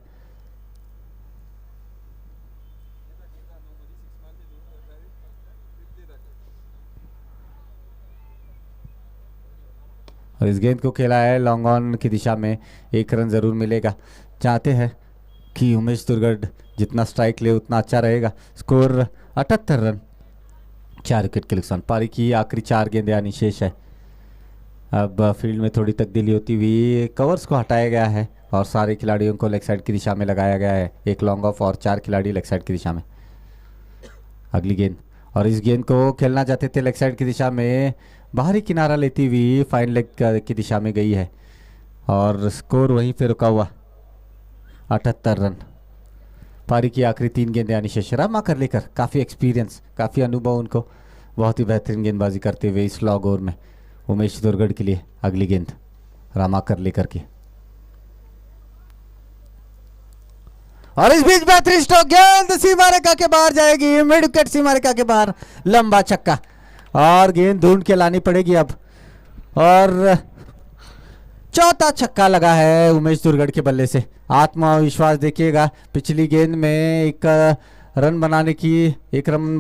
और इस गेंद को खेला है लॉन्ग ऑन की दिशा में, 1 रन ज़रूर मिलेगा। चाहते हैं कि उमेश दुर्गढ़ जितना स्ट्राइक ले उतना अच्छा रहेगा। स्कोर 78 रन 4 विकेट के नुकसान। पारी की आखिरी 4 गेंदें आनी शेष है। अब फील्ड में थोड़ी तब्दीली होती हुई कवर्स को हटाया गया है और सारे खिलाड़ियों को लेग साइड की दिशा में लगाया गया है। 1 लॉन्ग ऑफ और 4 खिलाड़ी लेग साइड की दिशा में। अगली गेंद, और इस गेंद को खेलना चाहते थे लेग साइड की दिशा में, बाहरी किनारा लेती हुई फाइन लेग की दिशा में गई है और स्कोर वहीं पे रुका हुआ 78 रन। पारी की आखिरी 3 गेंदें आनी शेष। रामा कर लेकर काफ़ी एक्सपीरियंस, काफ़ी अनुभव उनको, बहुत ही बेहतरीन गेंदबाजी करते हुए इस लॉन्ग ओवर में। उमेश दुर्गढ़ के लिए अगली गेंद रामा कर लेकर के, और इस बीच बेहतरीन स्ट्रोक, गेंद सीमा रेखा के बाहर जाएगी, मिड विकेट सीमा रेखा के बाहर, लंबा छक्का और गेंद ढूंढ के लानी पड़ेगी अब। और चौथा छक्का लगा है उमेश दुर्गढ़ के बल्ले से। आत्मविश्वास देखिएगा, पिछली गेंद में एक रन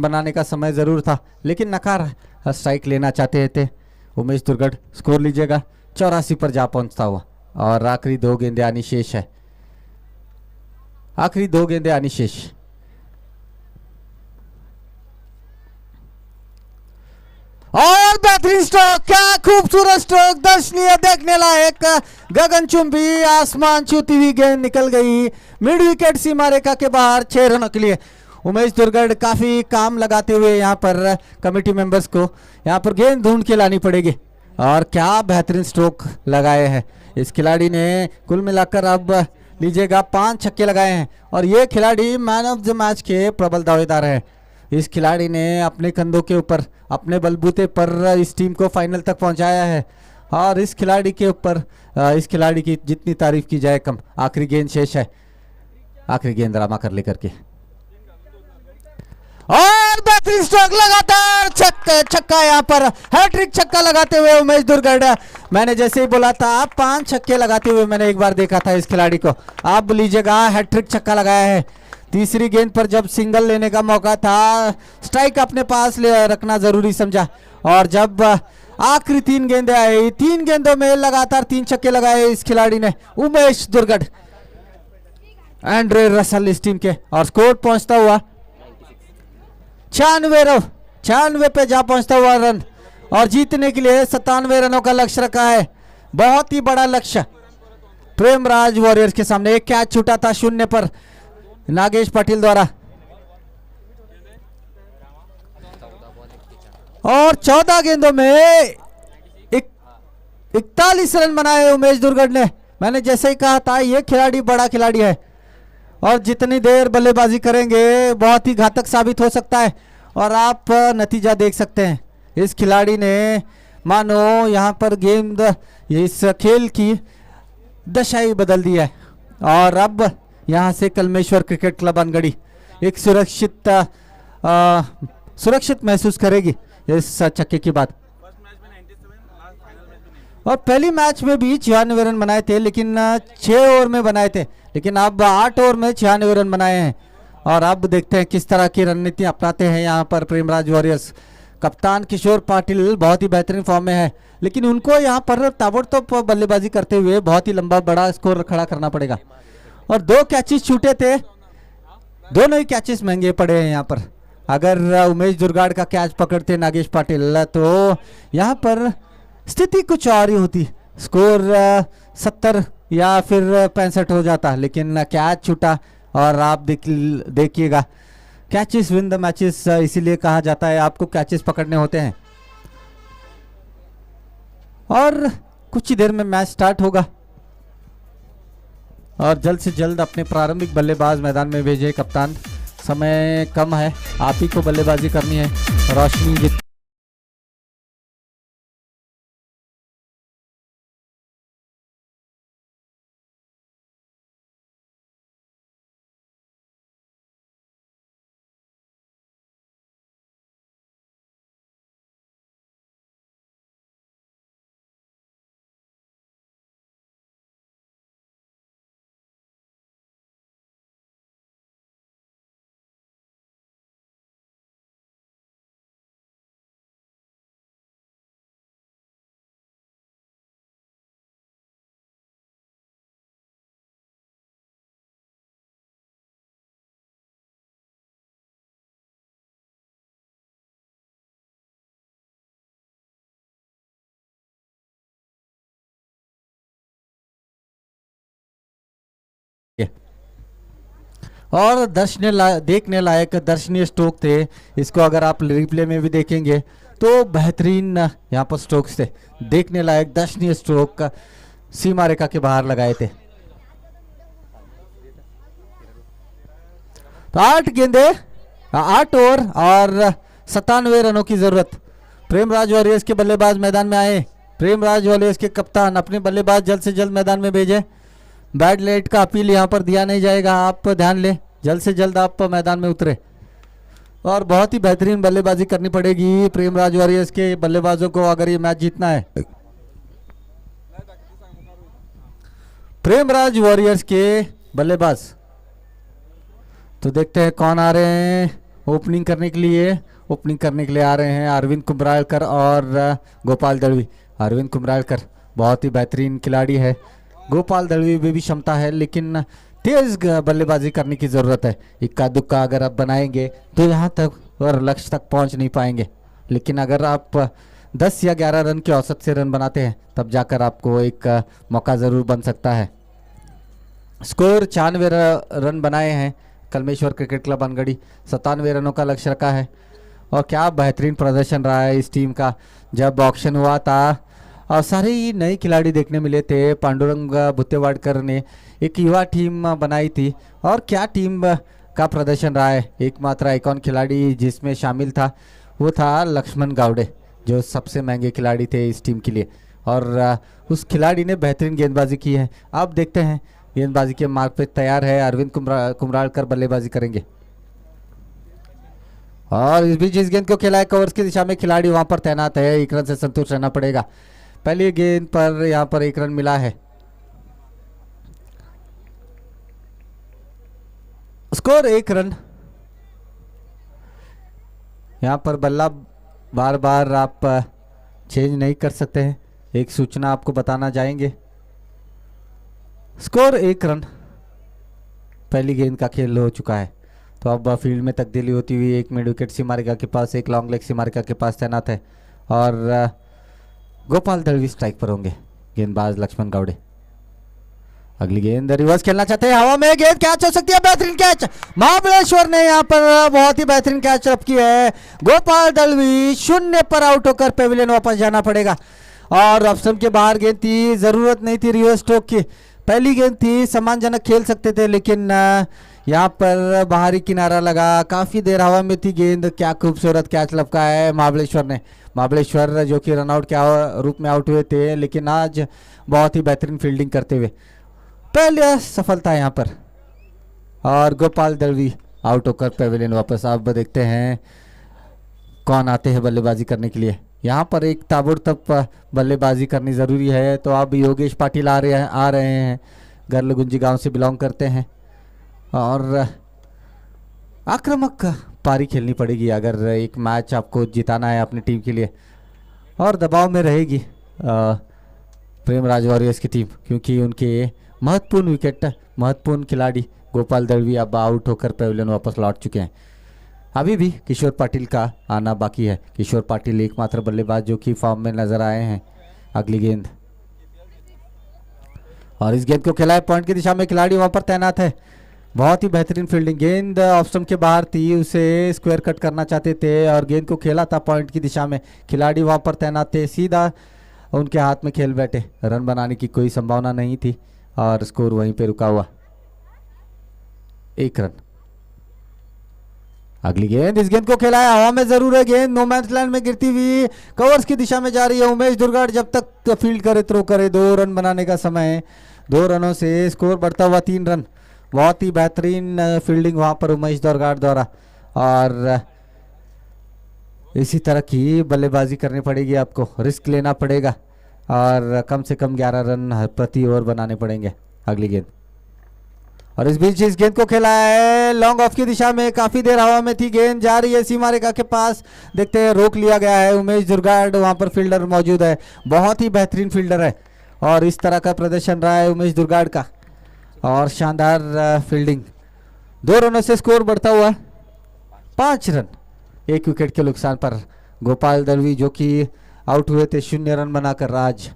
बनाने का समय जरूर था लेकिन नकार स्ट्राइक लेना चाहते थे उमेश दुर्गढ़। स्कोर लीजिएगा 84 पर जा पहुंचता हुआ और आखिरी 2 गेंदें आनी शेष है। आखिरी 2 गेंदें आनी शेष। और बेहतरीन स्ट्रोक, क्या खूबसूरत स्ट्रोक, दर्शनीय, देखने लायक, गगनचुंबी, आसमान छूती हुई गेंद निकल गई मिड विकेट सीमा रेखा के बाहर 6 रनों के लिए। उमेश दुर्गढ़ काफी काम लगाते हुए यहाँ पर कमेटी मेंबर्स को यहाँ पर गेंद ढूंढ के लानी पड़ेगी। और क्या बेहतरीन स्ट्रोक लगाए हैं इस खिलाड़ी ने। कुल मिलाकर अब लीजिएगा 5 छक्के लगाए हैं और ये खिलाड़ी मैन ऑफ द मैच के प्रबल दावेदार है। इस खिलाड़ी ने अपने कंधों के ऊपर, अपने बलबूते पर इस टीम को फाइनल तक पहुंचाया है और इस खिलाड़ी के ऊपर, इस खिलाड़ी की जितनी तारीफ की जाए कम। आखिरी गेंद शेष है, आखिरी गेंद रामा कर लेकर के, और बेहतरीन स्ट्रोक, लगातार छक्का यहाँ पर हैट्रिक छक्का लगाते हुए उमेश दुर्गढ़। मैंने जैसे ही बोला था 5 छक्के लगाते हुए मैंने एक बार देखा था इस खिलाड़ी को, अब लीजिएगा हैट्रिक छक्का लगाया है। तीसरी गेंद पर जब सिंगल लेने का मौका था, स्ट्राइक अपने पास रखना जरूरी समझा और जब आखिरी 3 गेंदें आई, 3 गेंदों में लगातार 3 छक्के लगाए इस खिलाड़ी ने, उमेश दुर्गढ़। एंड्रे रसल इस टीम के, और स्कोर पहुंचता हुआ 96 पे जा पहुंचता हुआ रन, और जीतने के लिए 97 रनों का लक्ष्य रखा है। बहुत ही बड़ा लक्ष्य प्रेमराज वॉरियर्स के सामने। एक कैच छूटा था 0 पर नागेश पाटिल द्वारा, और 14 गेंदों में 41 रन बनाए उमेश दुर्गढ़ ने। मैंने जैसे ही कहा था ये खिलाड़ी बड़ा खिलाड़ी है, और जितनी देर बल्लेबाजी करेंगे बहुत ही घातक साबित हो सकता है। और आप नतीजा देख सकते हैं, इस खिलाड़ी ने मानो यहाँ पर इस खेल की दशा ही बदल दी है, और अब यहाँ से कलमेश्वर क्रिकेट क्लब अनगढ़ी एक सुरक्षित महसूस करेगी इस छक्के की बात। और पहली मैच में भी 96 रन बनाए थे, लेकिन 6 ओवर में बनाए थे, लेकिन अब 8 ओवर में 96 रन बनाए हैं। और अब देखते हैं किस तरह की रणनीति अपनाते हैं यहाँ पर प्रेमराज वॉरियर्स। कप्तान किशोर पाटिल बहुत ही बेहतरीन फॉर्म में है, लेकिन उनको यहाँ पर ताबड़तोड़ बल्लेबाजी करते हुए बहुत ही लंबा बड़ा स्कोर खड़ा करना पड़ेगा। और 2 कैचेस छूटे थे, दोनों ही कैचेस महंगे पड़े हैं यहाँ पर। अगर उमेश दुर्गाड़ का कैच पकड़ते नागेश पाटिल तो यहाँ पर स्थिति कुछ और ही होती, स्कोर 70 या फिर 65 हो जाता, लेकिन कैच छूटा। और आप देखिएगा कैचेस विन द मैचेस, इसीलिए कहा जाता है आपको कैचेस पकड़ने होते हैं। और कुछ ही देर में मैच स्टार्ट होगा, और जल्द से जल्द अपने प्रारंभिक बल्लेबाज मैदान में भेजे कप्तान। समय कम है, आप ही को बल्लेबाजी करनी है। रोशनी और देखने लायक दर्शनीय स्ट्रोक थे। इसको अगर आप रिप्ले में भी देखेंगे तो बेहतरीन यहाँ पर स्ट्रोक्स थे, देखने लायक दर्शनीय स्ट्रोक सीमा रेखा के बाहर लगाए थे। तो 8 गेंदे 8 ओवर और 97 रनों की जरूरत। प्रेमराज वॉरियर्स के बल्लेबाज मैदान में आए। प्रेमराज वॉरियर्स के कप्तान अपने बल्लेबाज जल्द से जल्द मैदान में भेजे। बैड लेट का अपील यहाँ पर दिया नहीं जाएगा, आप ध्यान लें, जल्द से जल्द आप मैदान में उतरे। और बहुत ही बेहतरीन बल्लेबाजी करनी पड़ेगी प्रेमराज वॉरियर्स के बल्लेबाजों को अगर ये मैच जीतना है। प्रेमराज वॉरियर्स के बल्लेबाज तो देखते हैं कौन आ रहे हैं ओपनिंग करने के लिए। ओपनिंग करने के लिए आ रहे हैं अरविंद कुमरालकर और गोपाल दड़वी। अरविंद कुमरालकर बहुत ही बेहतरीन खिलाड़ी है, गोपाल दड़वी में भी क्षमता है, लेकिन तेज बल्लेबाजी करने की ज़रूरत है। इक्का दुक्का अगर आप बनाएंगे तो यहाँ तक और लक्ष्य तक पहुँच नहीं पाएंगे, लेकिन अगर आप 10 या 11 रन के औसत से रन बनाते हैं तब जाकर आपको एक मौका ज़रूर बन सकता है। स्कोर 96 रन बनाए हैं कलमेश्वर क्रिकेट क्लब अनगढ़ी, 97 रनों का लक्ष्य रखा है। और क्या बेहतरीन प्रदर्शन रहा है इस टीम का। जब ऑक्शन हुआ था और सारे ही नए खिलाड़ी देखने मिले थे, पांडुरंग भुत्तेवाड़कर ने एक युवा टीम बनाई थी, और क्या टीम का प्रदर्शन रहा है। एकमात्र आइकॉन खिलाड़ी जिसमें शामिल था वो था लक्ष्मण गावड़े, जो सबसे महंगे खिलाड़ी थे इस टीम के लिए, और उस खिलाड़ी ने बेहतरीन गेंदबाजी की है। अब देखते हैं गेंदबाजी के मार्ग पे तैयार है अरविंद कुमरालकर बल्लेबाजी करेंगे। और इस बीच इस गेंद को खेला है कवर्स की दिशा में, खिलाड़ी वहां पर तैनात है, 1 रन से संतुष्ट रहना पड़ेगा। पहली गेंद पर यहां पर 1 रन मिला है। Score 1 run. यहां पर बल्ला बार बार आप चेंज नहीं कर सकते हैं, एक सूचना आपको बताना चाहेंगे। Score 1 run. पहली गेंद का खेल हो चुका है। तो अब फील्ड में तब्दीली होती हुई एक मिड विकेट सिमारिका के पास, एक लॉन्ग लेग सिमारिका के पास तैनात है और गोपाल दलवी स्ट्राइक पर होंगे। गेंदबाज लक्ष्मण गावड़े। अगली गेंद रिवर्स खेलना चाहते हैं, हवा में गेंद कैच हो सकती है, बेहतरीन कैच महाबलेश्वर ने यहाँ पर बहुत ही बेहतरीन कैच रखी है। गोपाल दलवी 0 पर आउट होकर पेविलियन वापस जाना पड़ेगा और ऑप्शन के बाहर गेंद थी, जरूरत नहीं थी रिवर्स स्ट्रोक की। पहली गेंद थी, सम्मानजनक खेल सकते थे, लेकिन यहाँ पर बाहरी किनारा लगा, काफी देर हवा में थी गेंद। क्या खूबसूरत कैच लपका है महाबलेश्वर ने। महाबलेश्वर जो कि रनआउट के रूप में आउट हुए थे, लेकिन आज बहुत ही बेहतरीन फील्डिंग करते हुए पहले सफलता यहाँ पर और गोपाल दलवी आउट होकर पेविलियन वापस। अब देखते हैं कौन आते हैं बल्लेबाजी करने के लिए। यहाँ पर एक ताबड़तोड़ बल्लेबाजी करनी ज़रूरी है। तो अब योगेश पाटिल आ रहे हैं, गर्लगुंजी गांव से बिलोंग करते हैं और आक्रामक पारी खेलनी पड़ेगी अगर एक मैच आपको जिताना है अपनी टीम के लिए। और दबाव में रहेगी प्रेमराज वॉरियर्स की टीम, क्योंकि उनके महत्वपूर्ण विकेट, महत्वपूर्ण खिलाड़ी गोपाल दलवी अब आउट होकर पेविलियन वापस लौट चुके हैं। अभी भी किशोर पाटिल का आना बाकी है। किशोर पाटिल एकमात्र बल्लेबाज जो कि फॉर्म में नजर आए हैं। अगली गेंद और इस गेंद को खेला है पॉइंट की दिशा में, खिलाड़ी वहां पर तैनात है। बहुत ही बेहतरीन फील्डिंग, गेंद ऑफ स्टंप के बाहर थी, उसे स्क्वायर कट करना चाहते थे और गेंद को खेला था पॉइंट की दिशा में। खिलाड़ी वहां पर तैनात थे, सीधा उनके हाथ में खेल बैठे। रन बनाने की कोई संभावना नहीं थी और स्कोर वहीं पे रुका हुआ, 1 रन। अगली गेंद, इस गेंद को खेला है, हवा में जरूर है गेंद, नो मैंस लैंड में गिरती हुई कवर्स की दिशा में जा रही है। उमेश दुर्गाड़ जब तक फील्ड करे थ्रो करे, 2 रन बनाने का समय है। 2 रनों से स्कोर बढ़ता हुआ 3 रन। बहुत ही बेहतरीन फील्डिंग वहां पर उमेश दुर्गाड़ द्वारा और इसी तरह की बल्लेबाजी करनी पड़ेगी आपको, रिस्क लेना पड़ेगा और कम से कम 11 रन प्रति ओवर बनाने पड़ेंगे। अगली गेंद और इस बीच इस गेंद को खेला है लॉन्ग ऑफ की दिशा में, काफी देर हवा में थी, गेंद जा रही है सीमा रेखा के पास, देखते हैं रोक लिया गया है। उमेश दुर्गाड़ वहां पर फील्डर मौजूद है, बहुत ही बेहतरीन फील्डर है और इस तरह का प्रदर्शन रहा है उमेश दुर्गाड़ का और शानदार फील्डिंग। 2 रनों से स्कोर बढ़ता हुआ 5 रन, 1 विकेट के नुकसान पर गोपाल दलवी जो कि आउट हुए थे 0 रन बनाकर आज।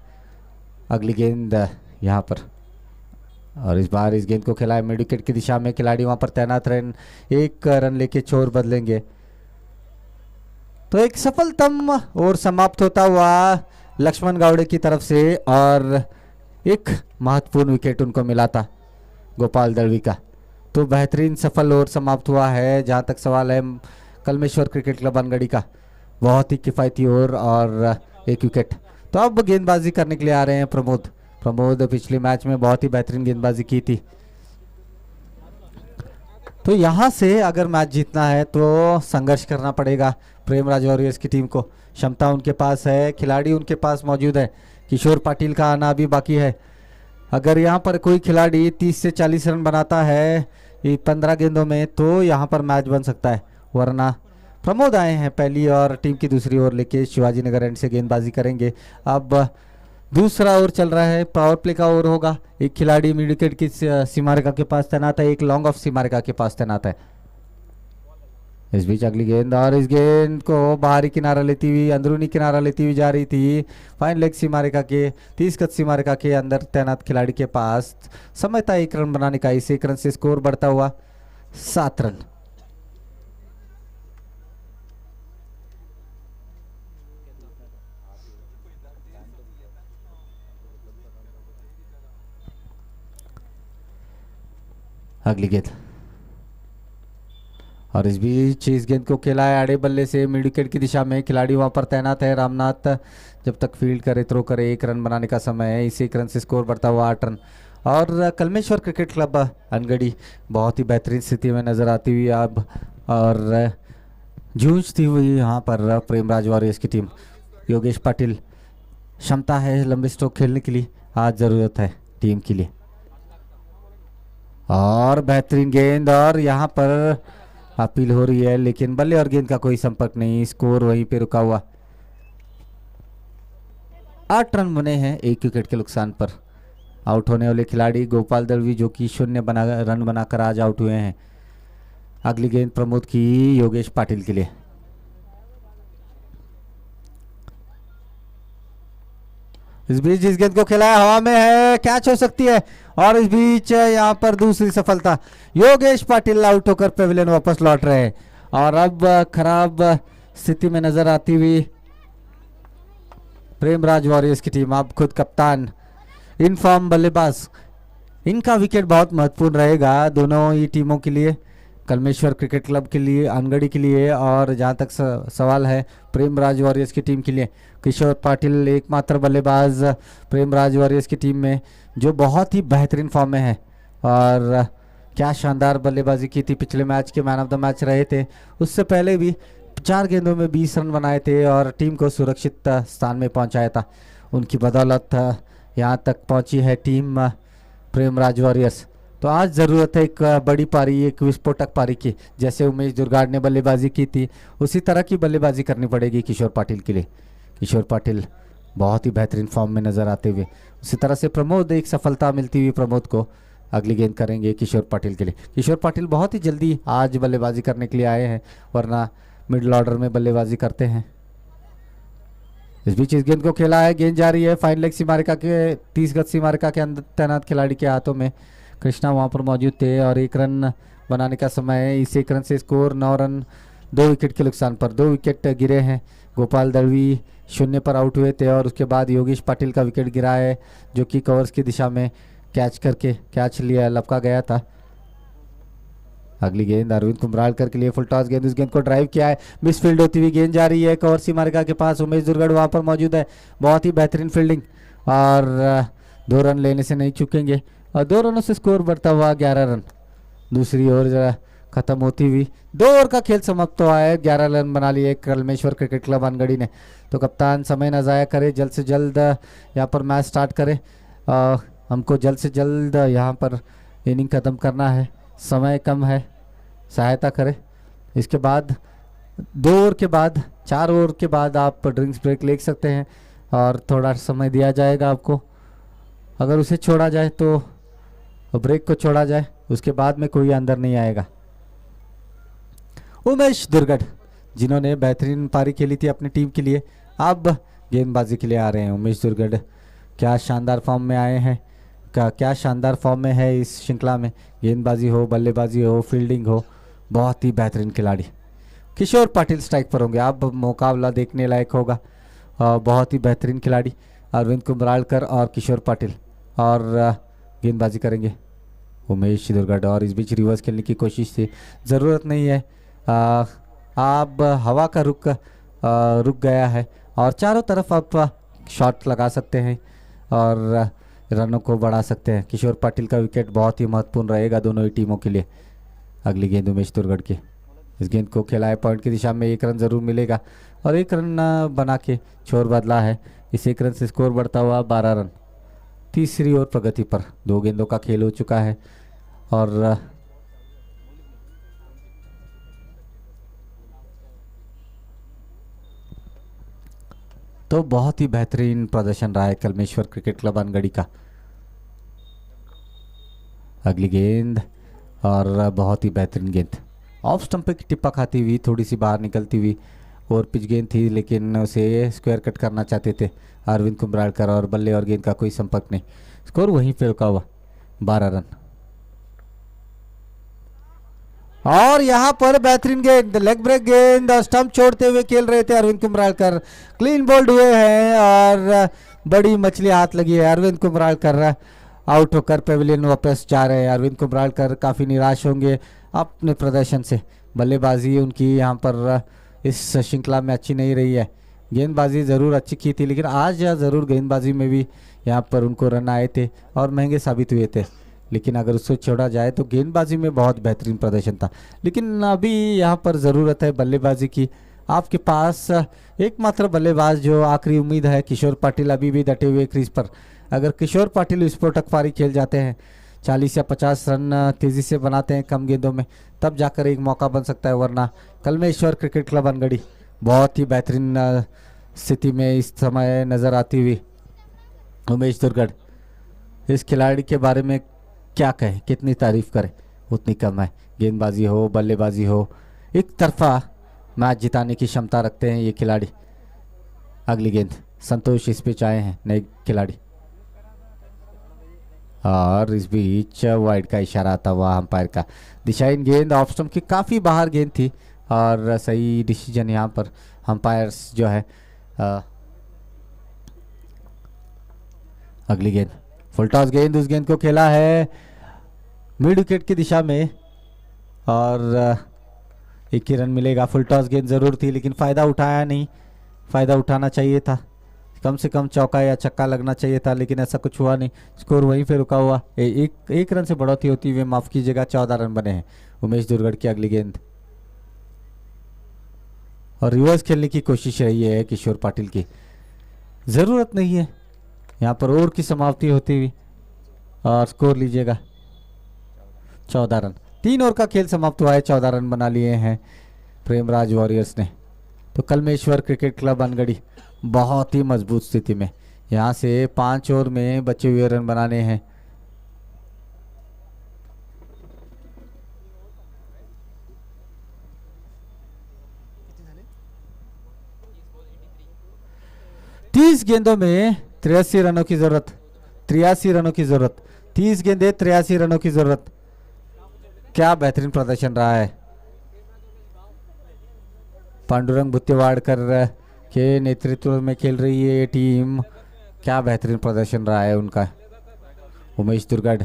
अगली गेंद यहाँ पर और इस बार इस गेंद को खेला है मिड विकेट की दिशा में, खिलाड़ी वहां पर तैनात रन, 1 रन लेके छोर बदलेंगे। तो एक सफलतम और समाप्त होता हुआ लक्ष्मण गावड़े की तरफ से और एक महत्वपूर्ण विकेट उनको मिला था गोपाल दलवी का। तो बेहतरीन सफल और समाप्त हुआ है। जहां तक सवाल है कलमेश्वर क्रिकेट क्लब अनगढ़ी का, बहुत ही किफायती ओवर और 1 विकेट। तो अब गेंदबाजी करने के लिए आ रहे हैं प्रमोद। पिछले मैच में बहुत ही बेहतरीन गेंदबाजी की थी। तो यहां से अगर मैच जीतना है तो संघर्ष करना पड़ेगा प्रेमराज वॉरियर्स की टीम को। क्षमता उनके पास है, खिलाड़ी उनके पास मौजूद है। किशोर पाटिल का आना अभी बाकी है। अगर यहां पर कोई खिलाड़ी 30 से 40 रन बनाता है 15 गेंदों में तो यहां पर मैच बन सकता है, वरना प्रमोद आए हैं पहली और टीम की दूसरी ओर लेके शिवाजी नगर एंड से गेंदबाजी करेंगे। अब दूसरा ओवर चल रहा है, पावर प्ले का ओवर होगा। एक खिलाड़ी मिड विकेट की सीमारेखा के पास तैनात है, एक लॉन्ग ऑफ सीमारेखा के पास तैनात है। इस बीच अगली गेंद और इस गेंद को बाहरी किनारा लेती हुई, अंदरूनी किनारा लेती हुई जा रही थी फाइन लेग सीमारेखा के 30 गज सीमारेखा के अंदर तैनात खिलाड़ी के पास। समय था 1 रन बनाने का, इस 1 रन से स्कोर बढ़ता हुआ 7 रन। अगली गेंद और इस बीच इस गेंद को खेला है आड़े बल्ले से मिड विकेट की दिशा में, खिलाड़ी वहां पर तैनात है रामनाथ। जब तक फील्ड करे थ्रो करे 1 रन बनाने का समय है, इस 1 रन से स्कोर बढ़ता हुआ 8 रन। और कलमेश्वर क्रिकेट क्लब अनगढ़ी बहुत ही बेहतरीन स्थिति में नजर आती हुई अब और जूझती हुई यहाँ पर प्रेमराज वॉरियर्स की टीम। योगेश पाटिल, क्षमता है लंबे स्ट्रोक खेलने के लिए, आज जरूरत है टीम के लिए। और बेहतरीन गेंद और यहाँ पर अपील हो रही है, लेकिन बल्ले और गेंद का कोई संपर्क नहीं, स्कोर वहीं पे रुका हुआ। 8 रन बने हैं 1 विकेट के नुकसान पर। आउट होने वाले खिलाड़ी गोपाल दलवी जो कि 0 रन बनाकर आज आउट हुए हैं। अगली गेंद प्रमोद की योगेश पाटिल के लिए। इस बीच इस गेंद को खेला है, हवा में है, कैच हो सकती है और इस बीच यहाँ पर दूसरी सफलता। योगेश पाटिल आउट होकर पेविलियन वापस लौट रहे हैं और अब खराब स्थिति में नजर आती हुई प्रेमराज वॉरियर्स की टीम। अब खुद कप्तान इन फॉर्म बल्लेबाज, इनका विकेट बहुत महत्वपूर्ण रहेगा दोनों ही टीमों के लिए, कलमेश्वर क्रिकेट क्लब के लिए, अनगढ़ी के लिए और जहां तक सवाल है प्रेमराज वॉरियर्स की टीम के लिए। किशोर पाटिल एकमात्र बल्लेबाज प्रेमराज वॉरियर्स की टीम में जो बहुत ही बेहतरीन फॉर्म में है और क्या शानदार बल्लेबाजी की थी। पिछले मैच के मैन ऑफ द मैच रहे थे, उससे पहले भी 4 गेंदों में 20 रन बनाए थे और टीम को सुरक्षित स्थान में पहुंचाया था। उनकी बदौलत यहाँ तक पहुंची है टीम प्रेमराज वॉरियर्स। तो आज ज़रूरत है एक बड़ी पारी, एक विस्फोटक पारी की। जैसे उमेश दुर्गाड़ ने बल्लेबाजी की थी उसी तरह की बल्लेबाजी करनी पड़ेगी किशोर पाटिल के लिए। किशोर पाटिल बहुत ही बेहतरीन फॉर्म में नज़र आते हुए, उसी तरह से प्रमोद, एक सफलता मिलती हुई प्रमोद को। अगली गेंद करेंगे किशोर पाटिल के लिए। किशोर पाटिल बहुत ही जल्दी आज बल्लेबाजी करने के लिए आए हैं, वरना मिडिल ऑर्डर में बल्लेबाजी करते हैं। इस बीच इस गेंद को खेला है, गेंद जा रही है फाइन लेग सीमारेखा के 30 गज सीमारेखा के अंदर तैनात खिलाड़ी के हाथों में। कृष्णा वहां पर मौजूद थे और 1 रन बनाने का समय है। इस 1 रन से स्कोर 9 रन 2 विकेट के नुकसान पर। 2 विकेट गिरे हैं। गोपाल दलवी 0 पर आउट हुए थे और उसके बाद योगेश पाटिल का विकेट गिरा है जो कि कवर्स की दिशा में कैच लिया, लपका गया था। अगली गेंद अरविंद कुमरालकर के लिए, फुल टॉस गेंद, इस गेंद को ड्राइव किया है, मिस फील्ड होती हुई गेंद जा रही है कवर सीमारेखा के पास। उमेश दुर्गढ़ वहां पर मौजूद है, बहुत ही बेहतरीन फील्डिंग और 2 रन लेने से नहीं चूकेंगे और 2 रनों से स्कोर बढ़ता हुआ 11 रन। दूसरी ओवर जरा खत्म होती हुई 2 ओवर का खेल समाप्त हुआ है, 11 रन बना लिए कलमेश्वर क्रिकेट क्लब अनगढ़ी ने। तो कप्तान समय न ज़ाया करे, जल्द से जल्द यहाँ पर मैच स्टार्ट करे। हमको जल्द से जल्द यहाँ पर इनिंग ख़त्म करना है, समय कम है, सहायता करे। इसके बाद 2 ओवर के बाद 4 ओवर के बाद आप ड्रिंक्स ब्रेक ले सकते हैं और थोड़ा समय दिया जाएगा आपको। अगर उसे छोड़ा जाए तो ब्रेक को छोड़ा जाए, उसके बाद में कोई अंदर नहीं आएगा। उमेश दुर्गढ़ जिन्होंने बेहतरीन पारी खेली थी अपनी टीम के लिए, अब गेंदबाजी के लिए आ रहे हैं। उमेश दुर्गढ़ क्या शानदार फॉर्म में आए हैं, क्या शानदार फॉर्म में है इस श्रृंखला में। गेंदबाजी हो, बल्लेबाजी हो, फील्डिंग हो, बहुत ही बेहतरीन खिलाड़ी। किशोर पाटिल स्ट्राइक पर होंगे, अब मुकाबला देखने लायक होगा। बहुत ही बेहतरीन खिलाड़ी अरविंद कुमरालकर और किशोर पाटिल, और गेंदबाजी करेंगे उमेश दुर्गढ़। और इस बीच रिवर्स खेलने की कोशिश थी, ज़रूरत नहीं है। अब हवा का रुक गया है और चारों तरफ आप शॉट लगा सकते हैं और रनों को बढ़ा सकते हैं। किशोर पाटिल का विकेट बहुत ही महत्वपूर्ण रहेगा दोनों ही टीमों के लिए। अगली गेंद उमेश दुर्गढ़ की, इस गेंद को खेला है पॉइंट की दिशा में, 1 रन ज़रूर मिलेगा और 1 रन बना के छोर बदला है। इस 1 रन से स्कोर बढ़ता हुआ 12 रन। तीसरी ओवर प्रगति पर, 2 गेंदों का खेल हो चुका है और तो बहुत ही बेहतरीन प्रदर्शन रहा है कलमेश्वर क्रिकेट क्लब अनगढ़ी का। अगली गेंद और बहुत ही बेहतरीन गेंद, ऑफ स्टंप पे टिप्पा खाती हुई, थोड़ी सी बाहर निकलती हुई और पिच गेंद थी, लेकिन उसे स्क्वायर कट करना चाहते थे अरविंद कुमरालकर और बल्ले और गेंद का कोई संपर्क नहीं। स्कोर वहीं पे रुका हुआ, 12 रन। और यहाँ पर बेहतरीन गेंद, लेग ब्रेक गेंद और स्टंप छोड़ते हुए खेल रहे थे अरविंद कुमरालकर, क्लीन बोल्ड हुए हैं और बड़ी मछली हाथ लगी है। अरविंद कुमरालकर आउट होकर पेविलियन वापस जा रहे हैं। अरविंद कुमरालकर काफ़ी निराश होंगे अपने प्रदर्शन से, बल्लेबाजी उनकी यहाँ पर इस श्रृंखला में अच्छी नहीं रही है। गेंदबाजी ज़रूर अच्छी की थी, लेकिन आज ज़रूर गेंदबाजी में भी यहाँ पर उनको रन आए थे और महंगे साबित हुए थे। लेकिन अगर उससे छोड़ा जाए तो गेंदबाजी में बहुत बेहतरीन प्रदर्शन था। लेकिन अभी यहाँ पर ज़रूरत है बल्लेबाजी की। आपके पास एकमात्र बल्लेबाज जो आखिरी उम्मीद है, किशोर पाटिल अभी भी डटे हुए क्रीज पर। अगर किशोर पाटिल विस्फोटक पारी खेल जाते हैं, 40 या 50 रन तेज़ी से बनाते हैं कम गेंदों में, तब जाकर एक मौका बन सकता है। वरना कलमेश्वर क्रिकेट क्लब अनगढ़ी बहुत ही बेहतरीन स्थिति में इस समय नज़र आती हुई। उमेश दुर्गढ़ इस खिलाड़ी के बारे में क्या कहें, कितनी तारीफ करें उतनी कम है। गेंदबाजी हो, बल्लेबाजी हो, एक तरफा मैच जिताने की क्षमता रखते हैं ये खिलाड़ी। अगली गेंद, संतोष इस पिच आए हैं नए खिलाड़ी, और इस बीच वाइड का इशारा आता हुआ अंपायर का। दिशाहीन गेंद ऑफ स्टंप की काफ़ी बाहर गेंद थी, और सही डिसीजन यहाँ पर अंपायर्स जो है। अगली गेंद फुल टॉस गेंद, उस गेंद को खेला है मिड विकेट की दिशा में, और एक ही रन मिलेगा। फुल टॉस गेंद ज़रूर थी लेकिन फ़ायदा उठाया नहीं, फ़ायदा उठाना चाहिए था, कम से कम चौका या छक्का लगना चाहिए था, लेकिन ऐसा कुछ हुआ नहीं। स्कोर वहीं पे रुका हुआ। एक रन से बढ़ोतरी होती हुई माफ़ कीजिएगा 14 रन बने हैं उमेश दुर्गढ़ की। अगली गेंद और रिवर्स खेलने की कोशिश रही है किशोर पाटिल की, ज़रूरत नहीं है यहाँ पर ओवर की समाप्ति होती हुई, और स्कोर लीजिएगा 14 रन। 3 ओवर का खेल समाप्त हुआ है, 14 रन बना लिए हैं प्रेमराज वॉरियर्स ने। तो कलमेश्वर क्रिकेट क्लब अनगढ़ी बहुत ही मजबूत स्थिति में, यहाँ से 5 ओवर में बचे हुए रन बनाने हैं। तीस गेंदों में 83 रनों की जरूरत, 83 रनों की जरूरत, 30 गेंदे 83 रनों की जरूरत। क्या बेहतरीन प्रदर्शन रहा है पांडुरंग भुत्तेवाड़कर के नेतृत्व में खेल रही है ये टीम, क्या बेहतरीन प्रदर्शन रहा है उनका। उमेश दुर्गढ़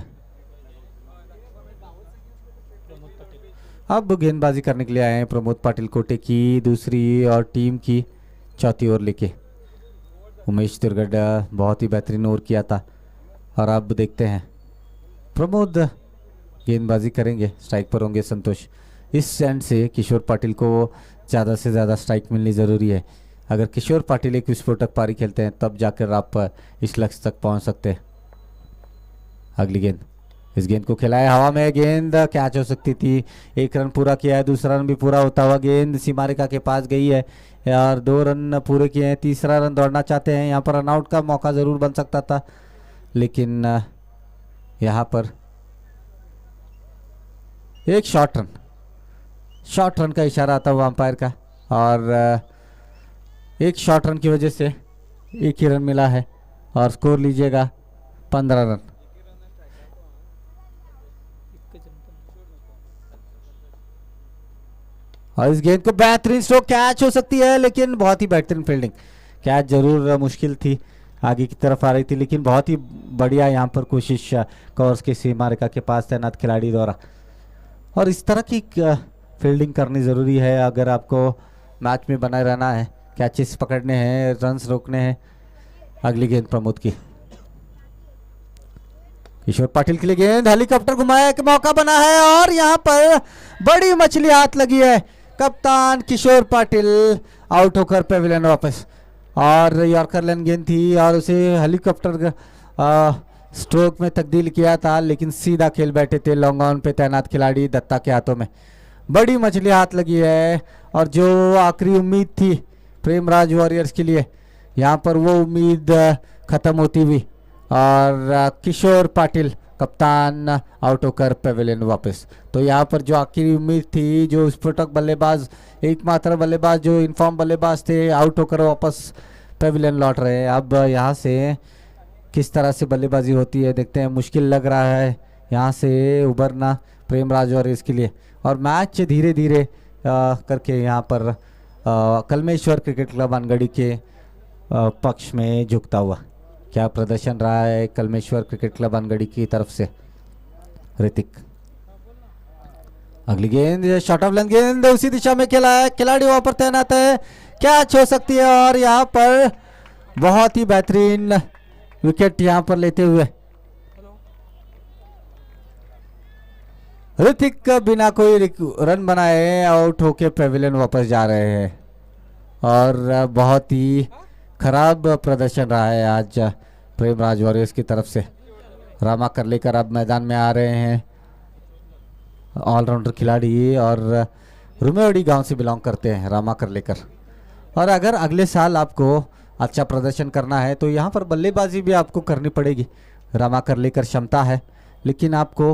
अब गेंदबाजी करने के लिए आए हैं प्रमोद पाटिल कोटे की दूसरी और टीम की चौथी ओवर लेके। उमेश दुर्गढ़ बहुत ही बेहतरीन ओवर किया था, और अब देखते हैं प्रमोद गेंदबाजी करेंगे, स्ट्राइक पर होंगे संतोष। इस एंड से किशोर पाटिल को ज़्यादा से ज़्यादा स्ट्राइक मिलनी ज़रूरी है। अगर किशोर पाटिल एक विस्फोटक पारी खेलते हैं तब जाकर आप इस लक्ष्य तक पहुंच सकते हैं। अगली गेंद, इस गेंद को खिलाया हवा में, गेंद कैच हो सकती थी। एक रन पूरा किया है, दूसरा रन भी पूरा होता हुआ गेंद सीमा रेखा के पास गई है, और 2 रन पूरे किए हैं। तीसरा रन दौड़ना चाहते हैं, यहाँ पर रनआउट का मौका ज़रूर बन सकता था, लेकिन यहाँ पर एक शॉर्ट रन का इशारा आता हुआ अंपायर का, और एक शॉर्ट रन की वजह से एक ही रन मिला है, और स्कोर लीजिएगा 15 रन। और इस गेंद को बेहतरीन स्ट्रोक, कैच हो सकती है, लेकिन बहुत ही बेहतरीन फील्डिंग। कैच जरूर मुश्किल थी, आगे की तरफ आ रही थी, लेकिन बहुत ही बढ़िया यहाँ पर कोशिश कवर्स के सीमा रेखा के पास तैनात खिलाड़ी द्वारा। और इस तरह की फील्डिंग करनी ज़रूरी है अगर आपको मैच में बना रहना है, कैचेस पकड़ने हैं, रन्स रोकने हैं। अगली गेंद प्रमोद की, किशोर पाटिल के लिए गेंद, हेलीकॉप्टर घुमाया, एक मौका बना है, और यहाँ पर बड़ी मछली हाथ लगी है। कप्तान किशोर पाटिल आउट होकर पेविलियन वापस, और यॉर्कर लाइन गेंद थी और उसे हेलीकॉप्टर स्ट्रोक में तब्दील किया था, लेकिन सीधा खेल बैठे थे लॉन्ग ऑन पे तैनात खिलाड़ी दत्ता के हाथों में। बड़ी मछली हाथ लगी है, और जो आखिरी उम्मीद थी प्रेमराज वॉरियर्स के लिए, यहाँ पर वो उम्मीद खत्म होती हुई, और किशोर पाटिल कप्तान आउट होकर पेविलियन वापस। तो यहाँ पर जो आखिरी उम्मीद थी, जो स्फोटक बल्लेबाज, एकमात्र बल्लेबाज जो इनफॉर्म बल्लेबाज थे, आउट होकर वापस पेविलियन लौट रहे हैं। अब यहाँ से किस तरह से बल्लेबाजी होती है देखते हैं। मुश्किल लग रहा है यहाँ से उभरना प्रेमराज और इसके लिए, और मैच धीरे धीरे करके यहाँ पर कलमेश्वर क्रिकेट क्लब अनगढ़ी के पक्ष में झुकता हुआ। क्या प्रदर्शन रहा है कलमेश्वर क्रिकेट क्लब अनगढ़ी की तरफ से। ऋतिक, अगली गेंद शॉर्ट ऑफ लेंथ गेंद, उसी दिशा में खेला है, खिलाड़ी वहां पर तैनात है, कैच हो सकती है, और यहाँ पर बहुत ही बेहतरीन विकेट यहाँ पर लेते हुए ऋतिक बिना कोई रन बनाए आउट होके पेविलियन वापस जा रहे हैं। और बहुत ही खराब प्रदर्शन रहा है आज प्रेमराज वॉरियर्स की तरफ से। रामा करलेकर अब मैदान में आ रहे हैं, ऑलराउंडर खिलाड़ी, और रुमेवाड़ी गांव से बिलोंग करते हैं रामा करलेकर। और अगर अगले साल आपको अच्छा प्रदर्शन करना है तो यहाँ पर बल्लेबाजी भी आपको करनी पड़ेगी। रामा कर लेकर क्षमता है, लेकिन आपको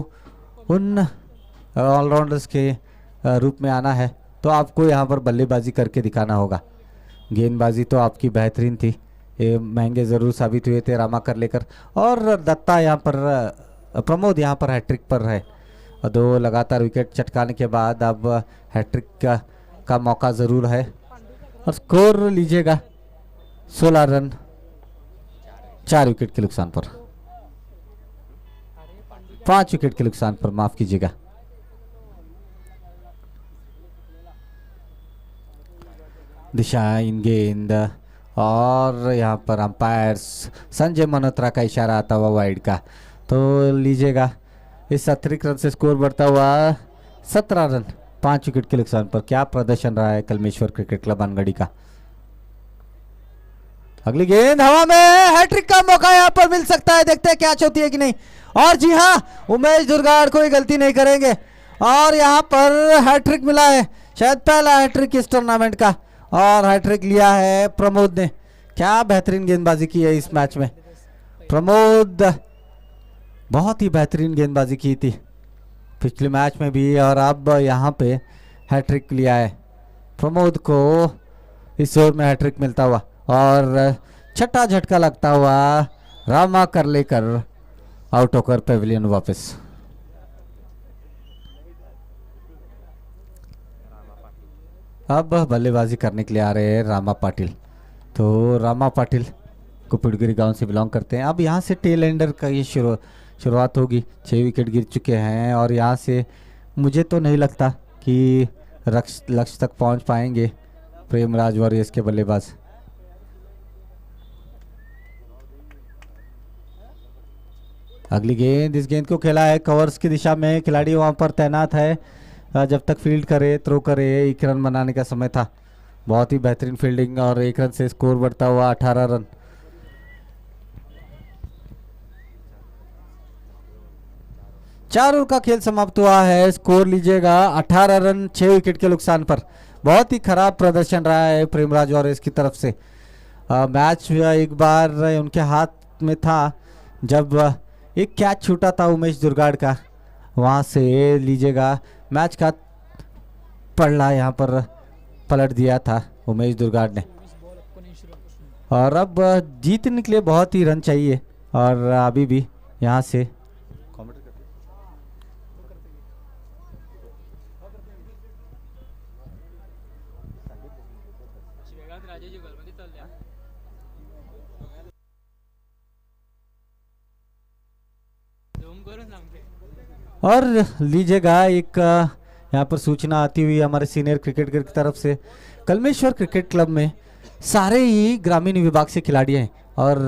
उन ऑलराउंडर्स के रूप में आना है तो आपको यहाँ पर बल्लेबाजी करके दिखाना होगा। गेंदबाजी तो आपकी बेहतरीन थी, ये महंगे ज़रूर साबित हुए थे रामा कर लेकर। और दत्ता यहाँ पर प्रमोद यहाँ पर हैट्रिक पर है। 2 लगातार विकेट चटकाने के बाद अब हैट्रिक का मौका ज़रूर है। और स्कोर लीजिएगा 16 रन 4 विकेट के नुकसान पर, 5 विकेट के नुकसान पर, माफ कीजिएगा। दिशा इन गेंद और यहाँ पर अंपायर्स संजय मल्होत्रा का इशारा आता हुआ वाइड का, तो लीजिएगा इस अतिरिक्त रन से स्कोर बढ़ता हुआ 17 रन 5 विकेट के नुकसान पर। क्या प्रदर्शन रहा है कलमेश्वर क्रिकेट क्लब अनगढ़ी का। अगली गेंद हवा में, हैट्रिक का मौका यहाँ पर मिल सकता है, देखते हैं कैच होती है कि नहीं। और जी हाँ, उमेश दुर्गाड़ कोई गलती नहीं करेंगे और यहाँ पर हैट्रिक मिला है, शायद पहला हैट्रिक इस टूर्नामेंट का, और हैट्रिक लिया है प्रमोद ने। क्या बेहतरीन गेंदबाजी की है इस मैच में प्रमोद, बहुत ही बेहतरीन गेंदबाजी की थी पिछले मैच में भी, और अब यहाँ पे हैट्रिक लिया है प्रमोद को। इस ओवर में हैट्रिक मिलता हुआ और छठा झटका लगता हुआ रामा कर लेकर आउट होकर पेविलियन वापस। अब बल्लेबाजी करने के लिए आ रहे हैं रामा पाटिल। तो रामा पाटिल कुपड़गिरी गांव से बिलोंग करते हैं। अब यहाँ से टेल एंडर का ये शुरुआत होगी। 6 विकेट गिर चुके हैं और यहाँ से मुझे तो नहीं लगता कि लक्ष्य तक पहुँच पाएंगे प्रेमराज वॉरियर्स के बल्लेबाज। अगली गेंद, इस गेंद को खेला है कवर्स की दिशा में, खिलाड़ी वहाँ पर तैनात है जब तक फील्ड करे थ्रो करे। 1 रन बनाने का समय था, बहुत ही बेहतरीन फील्डिंग और 1 रन से स्कोर बढ़ता हुआ 18 रन। चार ओवर का खेल समाप्त हुआ है, स्कोर लीजिएगा 18 रन 6 विकेट के नुकसान पर। बहुत ही खराब प्रदर्शन रहा है प्रेमराज वॉरियर्स की तरफ से। मैच एक बार उनके हाथ में था जब एक कैच छूटा था उमेश दुर्गाड़ का, वहाँ से लीजिएगा मैच का पलड़ा यहाँ पर पलट दिया था उमेश दुर्गाड़ ने। और अब जीतने के लिए बहुत ही रन चाहिए और अभी भी यहाँ से और लीजिएगा एक यहाँ पर सूचना आती हुई हमारे सीनियर क्रिकेटर की तरफ से। कलमेश्वर क्रिकेट क्लब में सारे ही ग्रामीण विभाग से खिलाड़ी हैं और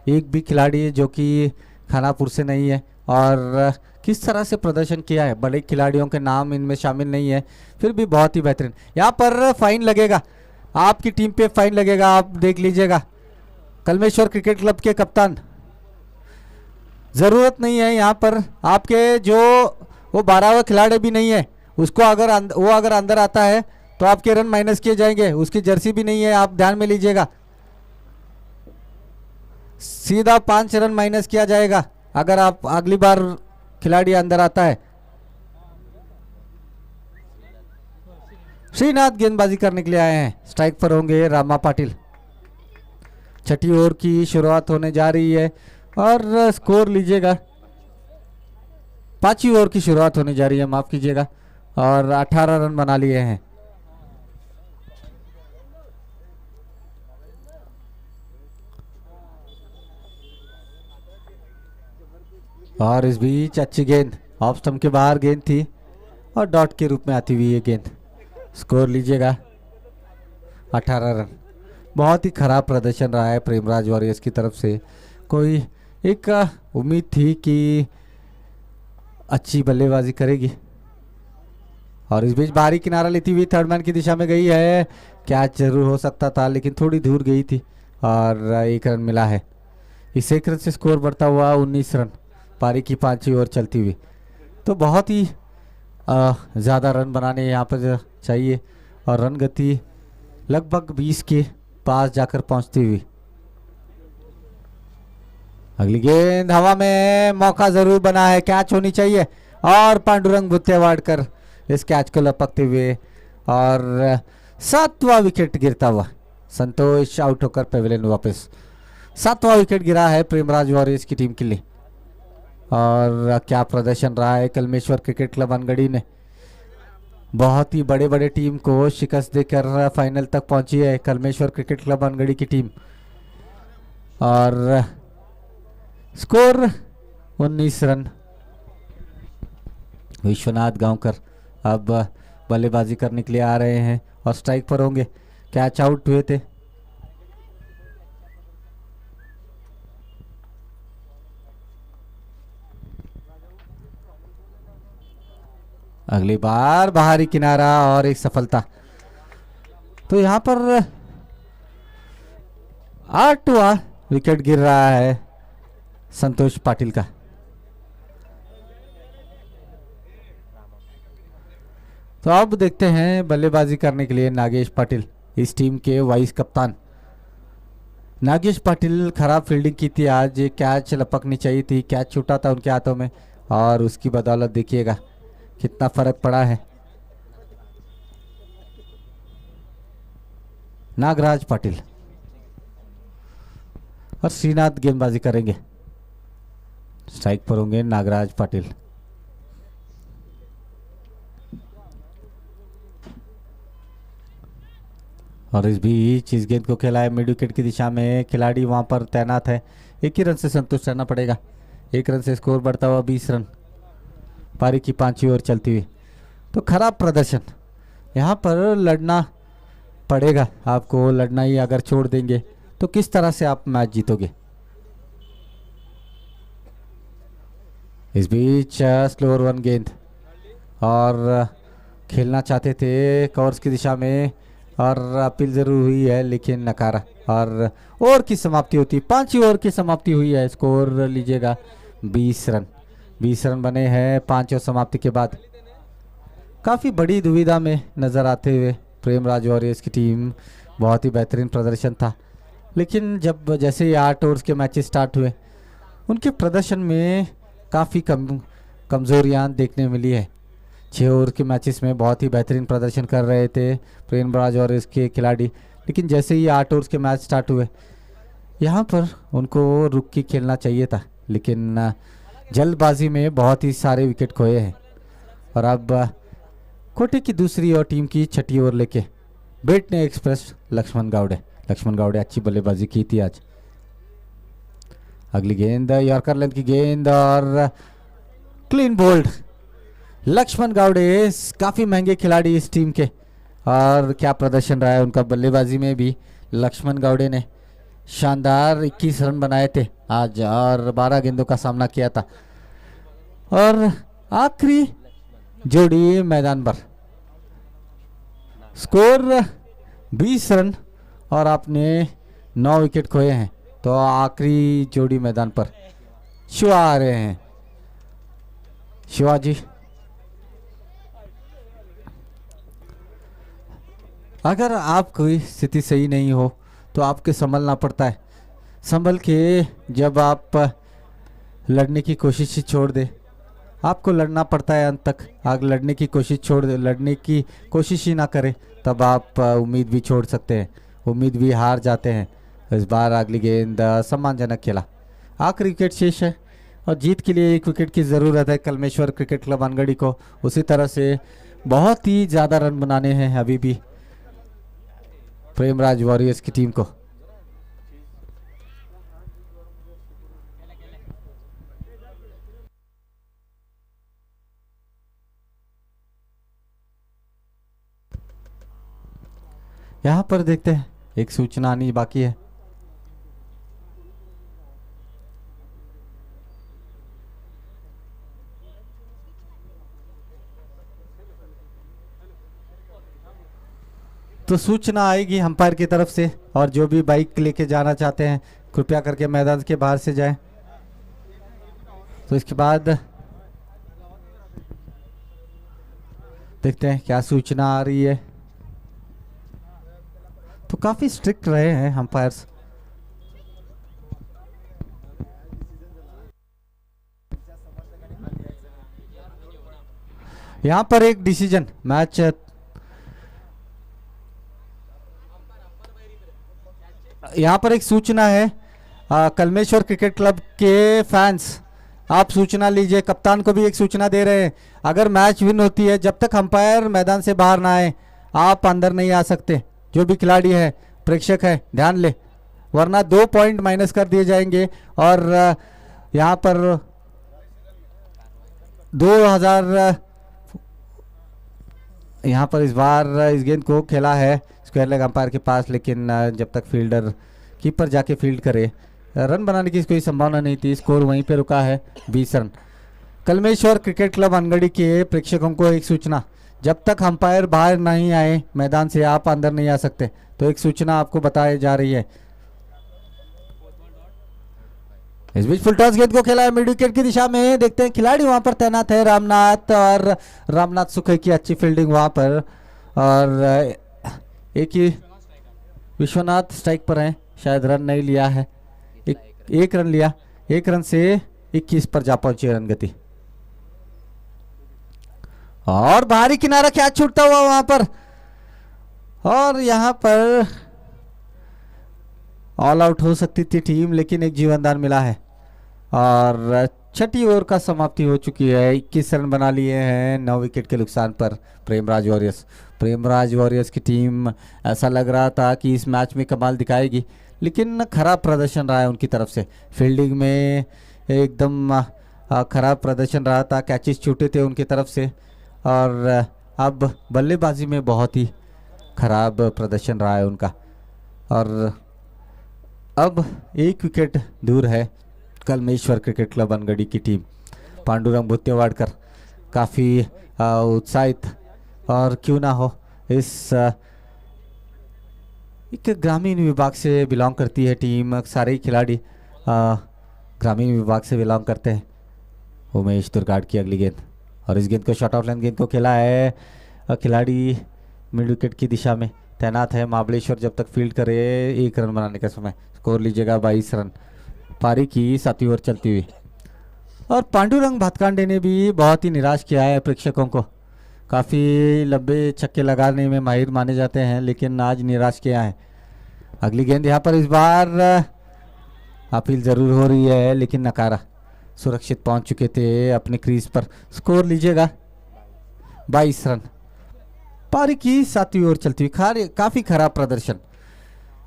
एक भी खिलाड़ी जो कि खानापुर से नहीं है। और किस तरह से प्रदर्शन किया है, बड़े खिलाड़ियों के नाम इनमें शामिल नहीं है, फिर भी बहुत ही बेहतरीन। यहाँ पर फाइन लगेगा, आपकी टीम पे फाइन लगेगा, आप देख लीजिएगा। कलमेश्वर क्रिकेट क्लब के कप्तान, ज़रूरत नहीं है यहाँ पर आपके जो वो 12वां खिलाड़ी भी नहीं है, उसको अगर वो अगर अंदर आता है तो आपके रन माइनस किए जाएंगे। उसकी जर्सी भी नहीं है, आप ध्यान में लीजिएगा, सीधा 5 रन माइनस किया जाएगा अगर आप अगली बार खिलाड़ी अंदर आता है। श्रीनाथ गेंदबाजी करने के लिए आए हैं, स्ट्राइक पर होंगे रामा पाटिल। छठी ओवर की शुरुआत होने जा रही है और स्कोर लीजिएगा 5वीं ओवर की शुरुआत होने जा रही है, माफ कीजिएगा, और 18 रन बना लिए हैं। और इस बीच अच्छी गेंद ऑफ स्टंप के बाहर गेंद थी और डॉट के रूप में आती हुई ये गेंद। स्कोर लीजिएगा 18 रन। बहुत ही खराब प्रदर्शन रहा है प्रेमराज वॉरियर्स की तरफ से। कोई एक उम्मीद थी कि अच्छी बल्लेबाजी करेगी और इस बीच बाहरी किनारा लेती हुई थर्ड मैन की दिशा में गई है। कैच जरूर हो सकता था लेकिन थोड़ी दूर गई थी और 1 रन मिला है। इस 1 रन से स्कोर बढ़ता हुआ 19 रन पारी की 5वीं ओवर चलती हुई। तो बहुत ही ज़्यादा रन बनाने यहाँ पर चाहिए और रन गति लगभग 20 के पास जाकर पहुँचती हुई। अगली गेंद हवा में, मौका जरूर बना है, कैच होनी चाहिए और पांडुरंग भुत्तेवाडकर इस कैच को लपकते हुए और 7वां विकेट गिरता हुआ संतोष आउट होकर पेविलियन वापस। 7वां विकेट गिरा है प्रेमराज वॉरियर्स की टीम के लिए। और क्या प्रदर्शन रहा है कलमेश्वर क्रिकेट क्लब अनगढ़ी ने। बहुत ही बड़े बड़े टीम को शिकस्त देकर फाइनल तक पहुंची है कलमेश्वर क्रिकेट क्लब अनगढ़ी की टीम। और स्कोर 19 रन। विश्वनाथ गांवकर अब बल्लेबाजी करने के लिए आ रहे हैं और स्ट्राइक पर होंगे। कैच आउट हुए थे। अगली बार बाहरी किनारा और एक सफलता। तो यहां पर 8वां विकेट गिर रहा है संतोष पाटिल का। तो अब देखते हैं बल्लेबाजी करने के लिए नागेश पाटिल, इस टीम के वाइस कप्तान। नागेश पाटिल खराब फील्डिंग की थी आज, कैच लपकनी चाहिए थी, कैच छूटा था उनके हाथों में और उसकी बदौलत देखिएगा कितना फर्क पड़ा है। नागराज पाटिल और श्रीनाथ गेंदबाजी करेंगे। स्ट्राइक पर होंगे नागराज पाटिल। और इस बीच इस गेंद को खेला है मिड विकेट की दिशा में, खिलाड़ी वहां पर तैनात है। एक ही रन से संतुष्ट रहना पड़ेगा। 1 रन से स्कोर बढ़ता हुआ 20 रन। पारी की 5वीं ओवर चलती हुई। तो खराब प्रदर्शन, यहाँ पर लड़ना पड़ेगा आपको। लड़ना ही अगर छोड़ देंगे तो किस तरह से आप मैच जीतोगे। इस बीच स्लोअर 1 गेंद और खेलना चाहते थे कवर्स की दिशा में और अपील जरूर हुई है लेकिन नकारा। और ओवर की समाप्ति होती, 5वीं ओवर की समाप्ति हुई है। स्कोर लीजिएगा 20 रन। 20 रन बने हैं 5 ओवर समाप्ति के बाद। काफ़ी बड़ी दुविधा में नज़र आते हुए प्रेमराज वॉरियर्स की टीम। बहुत ही बेहतरीन प्रदर्शन था लेकिन जब जैसे ही 8 ओवर्स के मैचेस स्टार्ट हुए उनके प्रदर्शन में काफ़ी कमजोरियां देखने मिली है। 6 ओवर के मैचेस में बहुत ही बेहतरीन प्रदर्शन कर रहे थे प्रेमराज और इसके खिलाड़ी, लेकिन जैसे ही 8 ओवर्स के मैच स्टार्ट हुए यहाँ पर उनको रुक के खेलना चाहिए था लेकिन जल्दबाजी में बहुत ही सारे विकेट खोए हैं। और अब कोटे की दूसरी और टीम की 6ठी ओवर लेके बैठने एक्सप्रेस लक्ष्मण गावड़े अच्छी बल्लेबाजी की थी आज। अगली गेंद यॉर्कर लेंथ की गेंद और क्लीन बोल्ड। लक्ष्मण गावड़े काफ़ी महंगे खिलाड़ी इस टीम के और क्या प्रदर्शन रहा है उनका बल्लेबाजी में भी। लक्ष्मण गावड़े ने शानदार 21 रन बनाए थे आज और 12 गेंदों का सामना किया था। और आखिरी जोड़ी मैदान पर, स्कोर 20 रन और आपने 9 विकेट खोए हैं। तो आखिरी जोड़ी मैदान पर शिवा आ रहे हैं। शिवाजी, अगर आपकी स्थिति सही नहीं हो तो आपके संभलना पड़ता है। संभल के जब आप लड़ने की कोशिश ही छोड़ दे, आपको लड़ना पड़ता है अंत तक। आग लड़ने की कोशिश छोड़ दे, लड़ने की कोशिश ही ना करें तब आप उम्मीद भी छोड़ सकते हैं, उम्मीद भी हार जाते हैं। इस बार अगली गेंद सम्मानजनक खेला। आखिरी विकेट शेष है और जीत के लिए 1 विकेट की ज़रूरत है कलमेश्वर क्रिकेट क्लब अनगढ़ी को। उसी तरह से बहुत ही ज़्यादा रन बनाने हैं अभी भी प्रेमराज वॉरियर्स की टीम को। यहां पर देखते हैं एक सूचना आनी बाकी है। तो सूचना आएगी अंपायर की तरफ से और जो भी बाइक लेके जाना चाहते हैं कृपया करके मैदान के बाहर से जाएं। तो इसके बाद देखते हैं क्या सूचना आ रही है। तो काफी स्ट्रिक्ट रहे हैं अंपायर्स। यहाँ पर एक डिसीजन मैच, यहाँ पर एक सूचना है कलमेश्वर क्रिकेट क्लब के फैंस, आप सूचना लीजिए, कप्तान को भी एक सूचना दे रहे हैं, अगर मैच विन होती है जब तक अंपायर मैदान से बाहर ना आए आप अंदर नहीं आ सकते। जो भी खिलाड़ी है, प्रेक्षक है, ध्यान ले, वरना 2 पॉइंट माइनस कर दिए जाएंगे। और यहाँ पर 2000 यहाँ पर इस बार इस गेंद को खेला है स्क्वायर लेग अंपायर के पास, लेकिन जब तक फील्डर कीपर जाके फील्ड करे रन बनाने की कोई संभावना नहीं थी। स्कोर वहीं पे रुका है 20 रन। कलमेश्वर क्रिकेट क्लब अनगढ़ी के प्रेक्षकों को एक सूचना, जब तक अंपायर बाहर नहीं आए मैदान से आप अंदर नहीं आ सकते, तो एक सूचना आपको बताई जा रही है। इस बीच फुल टॉस गेंद को खेला है मिड विकेट की दिशा में, देखते हैं खिलाड़ी वहां पर तैनात है रामनाथ, और रामनाथ सुखे की अच्छी फील्डिंग वहां पर, और एक ही विश्वनाथ स्ट्राइक पर है, शायद रन नहीं लिया है, एक रन लिया, 1 रन से 21 पर जा पहुंची रन गति, और बाहरी किनारा क्या छूटता हुआ वहां पर, और यहां पर ऑल आउट हो सकती थी टीम, लेकिन एक जीवनदान मिला है, और छठी ओवर का समाप्ति हो चुकी है। 21 रन बना लिए हैं 9 विकेट के नुकसान पर प्रेमराज वॉरियर्स। प्रेमराज वॉरियर्स की टीम, ऐसा लग रहा था कि इस मैच में कमाल दिखाएगी, लेकिन खराब प्रदर्शन रहा है उनकी तरफ से, फील्डिंग में एकदम खराब प्रदर्शन रहा था, कैचेस छूटे थे उनकी तरफ से, और अब बल्लेबाजी में बहुत ही खराब प्रदर्शन रहा है उनका, और अब 1 विकेट दूर है कलमेश्वर क्रिकेट क्लब अनगढ़ी की टीम। पांडुरंग भुत्तेवाड़कर काफ़ी उत्साहित, और क्यों ना हो, इस एक ग्रामीण विभाग से बिलोंग करती है टीम, सारे ही खिलाड़ी ग्रामीण विभाग से बिलोंग करते हैं। उमेश दुर्गाड़ की अगली गेंद, और इस गेंद को शॉर्ट ऑफ लाइन गेंद को खेला है, खिलाड़ी मिड विकेट की दिशा में तैनात है महाबलेश्वर, जब तक फील्ड करे 1 रन बनाने का समय, स्कोर लीजिएगा 22 रन, पारी की 7वीं ओवर चलती हुई। और पांडुरंग भातकांडे ने भी बहुत ही निराश किया है प्रेक्षकों को, काफ़ी लंबे छक्के लगाने में माहिर माने जाते हैं, लेकिन आज निराश किया है। अगली गेंद यहाँ पर इस बार अपील ज़रूर हो रही है, लेकिन नकारा, सुरक्षित पहुँच चुके थे अपने क्रीज पर, स्कोर लीजिएगा 22 रन, पारी की 7वीं ओवर चलती हुई। काफ़ी खराब प्रदर्शन,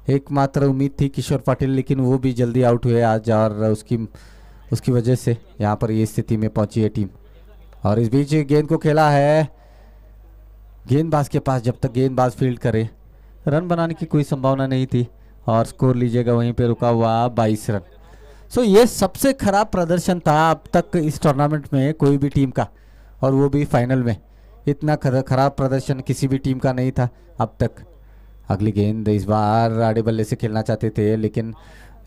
एकमात्र उम्मीद थी किशोर पाटिल, लेकिन वो भी जल्दी आउट हुए आज, और उसकी वजह से यहाँ पर ये स्थिति में पहुंची है टीम। और इस बीच गेंद को खेला है गेंदबाज के पास, जब तक गेंदबाज फील्ड करे रन बनाने की कोई संभावना नहीं थी, और स्कोर लीजिएगा वहीं पे रुका हुआ 22 रन। सो ये सबसे खराब प्रदर्शन था अब तक इस टूर्नामेंट में कोई भी टीम का, और वो भी फाइनल में। इतना खराब प्रदर्शन किसी भी टीम का नहीं था अब तक। अगली गेंद इस बार आड़े बल्ले से खेलना चाहते थे, लेकिन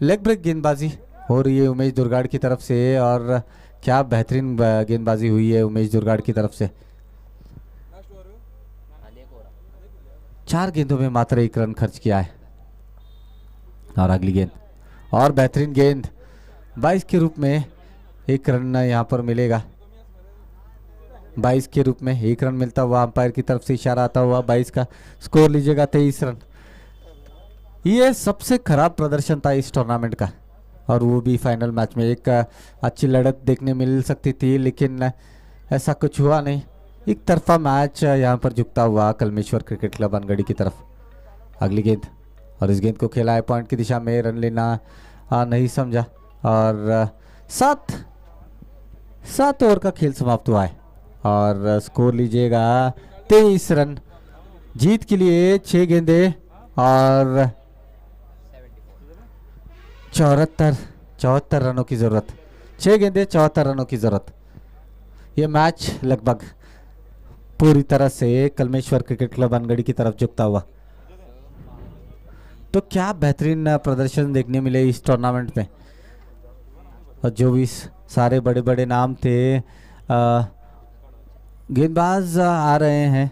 लेग ब्रेक गेंदबाजी हो रही है उमेश दुर्गाड़ की तरफ से, और क्या बेहतरीन गेंदबाजी हुई है उमेश दुर्गाड़ की तरफ से। 4 गेंदों में मात्र 1 रन खर्च किया है। और अगली गेंद और बेहतरीन गेंद, 22 के रूप में 1 रन यहाँ पर मिलेगा। 22 के रूप में 1 रन मिलता हुआ, अंपायर की तरफ से इशारा आता हुआ 22 का, स्कोर लीजिएगा 23 रन। ये सबसे खराब प्रदर्शन था इस टूर्नामेंट का, और वो भी फाइनल मैच में। एक अच्छी लड़त देखने मिल सकती थी, लेकिन ऐसा कुछ हुआ नहीं। एक तरफा मैच यहाँ पर झुकता हुआ कलमेश्वर क्रिकेट क्लब अनगढ़ी की तरफ। अगली गेंद, और इस गेंद को खेला है पॉइंट की दिशा में, रन लेना नहीं समझा, और 7 ओवर का खेल समाप्त हुआ है, और स्कोर लीजिएगा 23 रन। जीत के लिए 6 गेंदे और 74 रनों की ज़रूरत। 6 गेंदे 74 रनों की ज़रूरत। ये मैच लगभग पूरी तरह से कलमेश्वर क्रिकेट क्लब अनगढ़ी की तरफ झुकता हुआ। तो क्या बेहतरीन प्रदर्शन देखने मिले इस टूर्नामेंट में, और जो भी सारे बड़े बड़े नाम थे। गेंदबाज आ रहे हैं,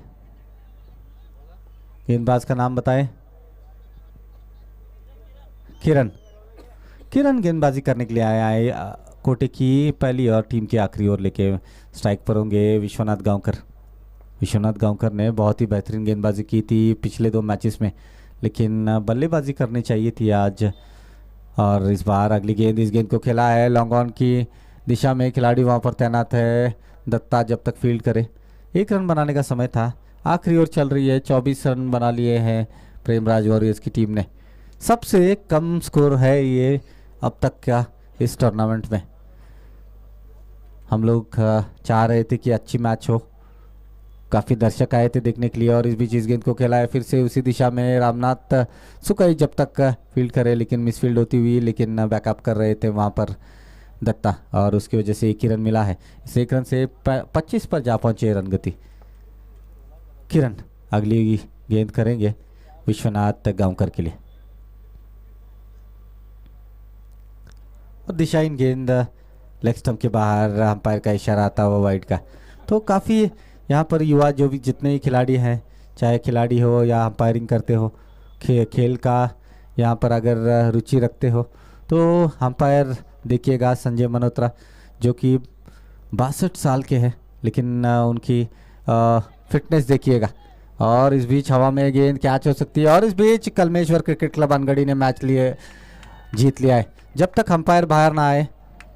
गेंदबाज का नाम बताएं। किरण गेंदबाजी करने के लिए आया है। कोटे की पहली और टीम की आखिरी ओवर लेके स्ट्राइक पर होंगे विश्वनाथ गांवकर। विश्वनाथ गांवकर ने बहुत ही बेहतरीन गेंदबाजी की थी पिछले 2 मैचेस में, लेकिन बल्लेबाजी करनी चाहिए थी आज। और इस बार अगली गेंद, इस गेंद को खेला है लॉन्ग ऑन की दिशा में, खिलाड़ी वहां पर तैनात है दत्ता जब तक फील्ड करे। 1 रन बनाने का समय था, आखिरी ओवर चल रही है। 24 रन बना लिए हैं प्रेमराज वॉरियर्स की टीम ने। सबसे कम स्कोर है ये अब तक का इस टूर्नामेंट में। हम लोग चाह रहे थे कि अच्छी मैच हो, काफ़ी दर्शक आए थे देखने के लिए। और इस बीच इस गेंद को खेला है फिर से उसी दिशा में रामनाथ सुकाई जब तक फील्ड करे, लेकिन मिसफील्ड होती हुई, लेकिन बैकअप कर रहे थे वहाँ पर दत्ता, और उसकी वजह से 1 ही रन मिला है। इस 1 रन से 25 पर जा पहुंचे रन गति। किरण अगली गेंद करेंगे विश्वनाथ गांवकर के लिए। और दिशाहीन गेंद लेग स्टंप के बाहर, अंपायर का इशारा आता हुआ वाइड का। तो काफ़ी यहाँ पर युवा जो भी जितने ही खिलाड़ी हैं, चाहे खिलाड़ी हो या अंपायरिंग करते हो, खेल का यहाँ पर अगर रुचि रखते हो तो अंपायर देखिएगा संजय मल्होत्रा जो कि 62 साल के हैं, लेकिन उनकी फिटनेस देखिएगा। और इस बीच हवा में गेंद कैच हो सकती है, और इस बीच कलमेश्वर क्रिकेट क्लब अनगढ़ी ने मैच जीत लिया है। जब तक अंपायर बाहर ना आए,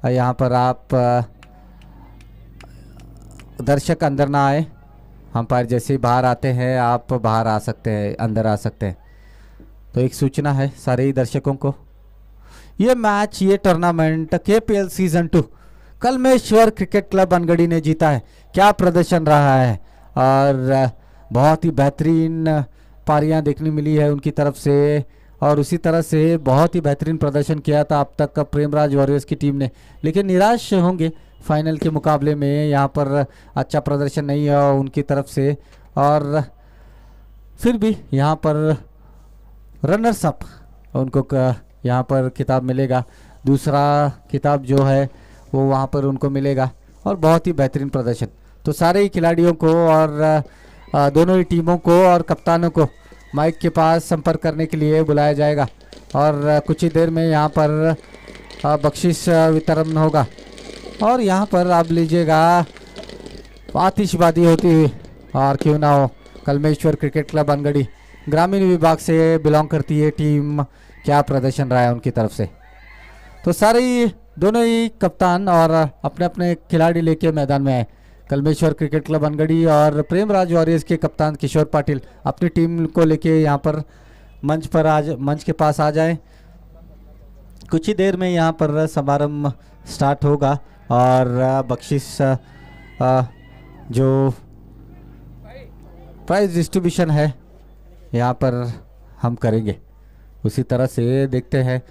यहाँ पर आप दर्शक अंदर ना आए, अंपायर जैसे ही बाहर आते हैं आप बाहर आ सकते हैं, अंदर आ सकते हैं। तो एक सूचना है सारे ही दर्शकों को, ये मैच, ये tournament KPL season 2 Kalmeshwar cricket club Angadhi ने जीता है। क्या प्रदर्शन रहा है, और बहुत ही बेहतरीन पारियां देखने मिली है उनकी तरफ से, और उसी तरह से बहुत ही बेहतरीन प्रदर्शन किया था अब तक प्रेमराज वॉरियर्स की टीम ने। लेकिन निराश होंगे फाइनल के मुकाबले में, यहाँ पर अच्छा प्रदर्शन नहीं है उनकी तरफ से, और फिर भी यहाँ पर रनर्स अप उनको यहाँ पर खिताब मिलेगा, दूसरा खिताब जो है वो वहाँ पर उनको मिलेगा, और बहुत ही बेहतरीन प्रदर्शन। तो सारे ही खिलाड़ियों को और दोनों ही टीमों को और कप्तानों को माइक के पास संपर्क करने के लिए बुलाया जाएगा, और कुछ ही देर में यहाँ पर बख्शिश वितरण होगा। और यहाँ पर आप लीजिएगा आतिशबाजी होती हुई, और क्यों ना हो कलमेश्वर क्रिकेट क्लब अनगढ़ी ग्रामीण विभाग से बिलोंग करती है टीम, क्या प्रदर्शन रहा है उनकी तरफ से। तो सारे ही दोनों ही कप्तान और अपने अपने खिलाड़ी लेके मैदान में आए। कलमेश्वर क्रिकेट क्लब अनगढ़ी और प्रेमराज वॉरियर्स के कप्तान किशोर पाटिल अपनी टीम को लेके यहाँ पर मंच के पास आ जाएं। कुछ ही देर में यहाँ पर समारंभ स्टार्ट होगा, और बख्शिश जो प्राइज डिस्ट्रीब्यूशन है यहाँ पर हम करेंगे। उसी तरह से देखते हैं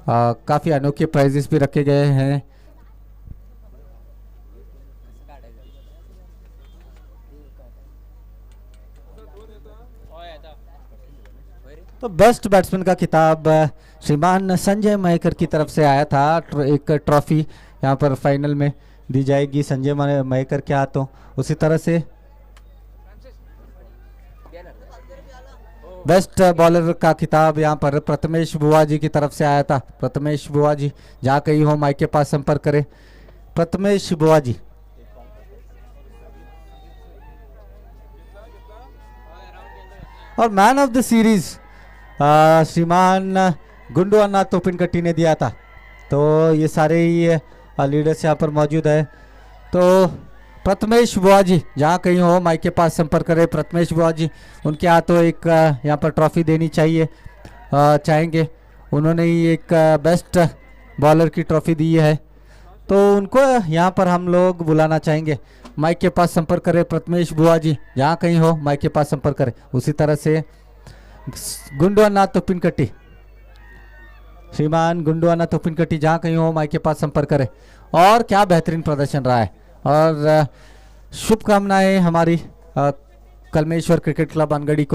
काफ़ी अनोखे प्राइजेस भी रखे गए हैं। तो बेस्ट बैट्समैन का खिताब श्रीमान संजय मयेकर की तरफ से आया था। एक ट्रॉफी यहाँ पर फाइनल में दी जाएगी संजय मयेकर के हाथों। उसी तरह से बेस्ट बॉलर का खिताब यहाँ पर प्रथमेश बुआ जी की तरफ से आया था। प्रथमेश बुआ जी, जहाँ कहीं हो माइक के पास संपर्क करें। प्रथमेश बुआ जी। और मैन ऑफ द सीरीज श्रीमान गुंडू अन्ना तोपिनकट्टी ने दिया था। तो ये सारे ही लीडर्स यहाँ पर मौजूद है। तो प्रथमेश बुआ जी, जहाँ कहीं हो माइक के पास संपर्क करें। प्रथमेश बुआ जी, उनके हाथों एक यहाँ पर ट्रॉफी देनी चाहेंगे। उन्होंने ही एक बेस्ट बॉलर की ट्रॉफी दी है, तो उनको यहाँ पर हम लोग बुलाना चाहेंगे। माइक के पास संपर्क करें प्रथमेश बुआ जी, जहाँ कहीं हो माइक के पास संपर्क करें। उसी तरह से गुंडू अन्ना तोपिनकट्टी, श्रीमान गुंडू अन्ना तोपिनकट्टी, जहाँ कहीं हो माइक के पास संपर्क करें। और क्या बेहतरीन प्रदर्शन रहा है, और शुभकामनाएं हमारी कलमेश्वर क्रिकेट क्लब अनगढ़ी को।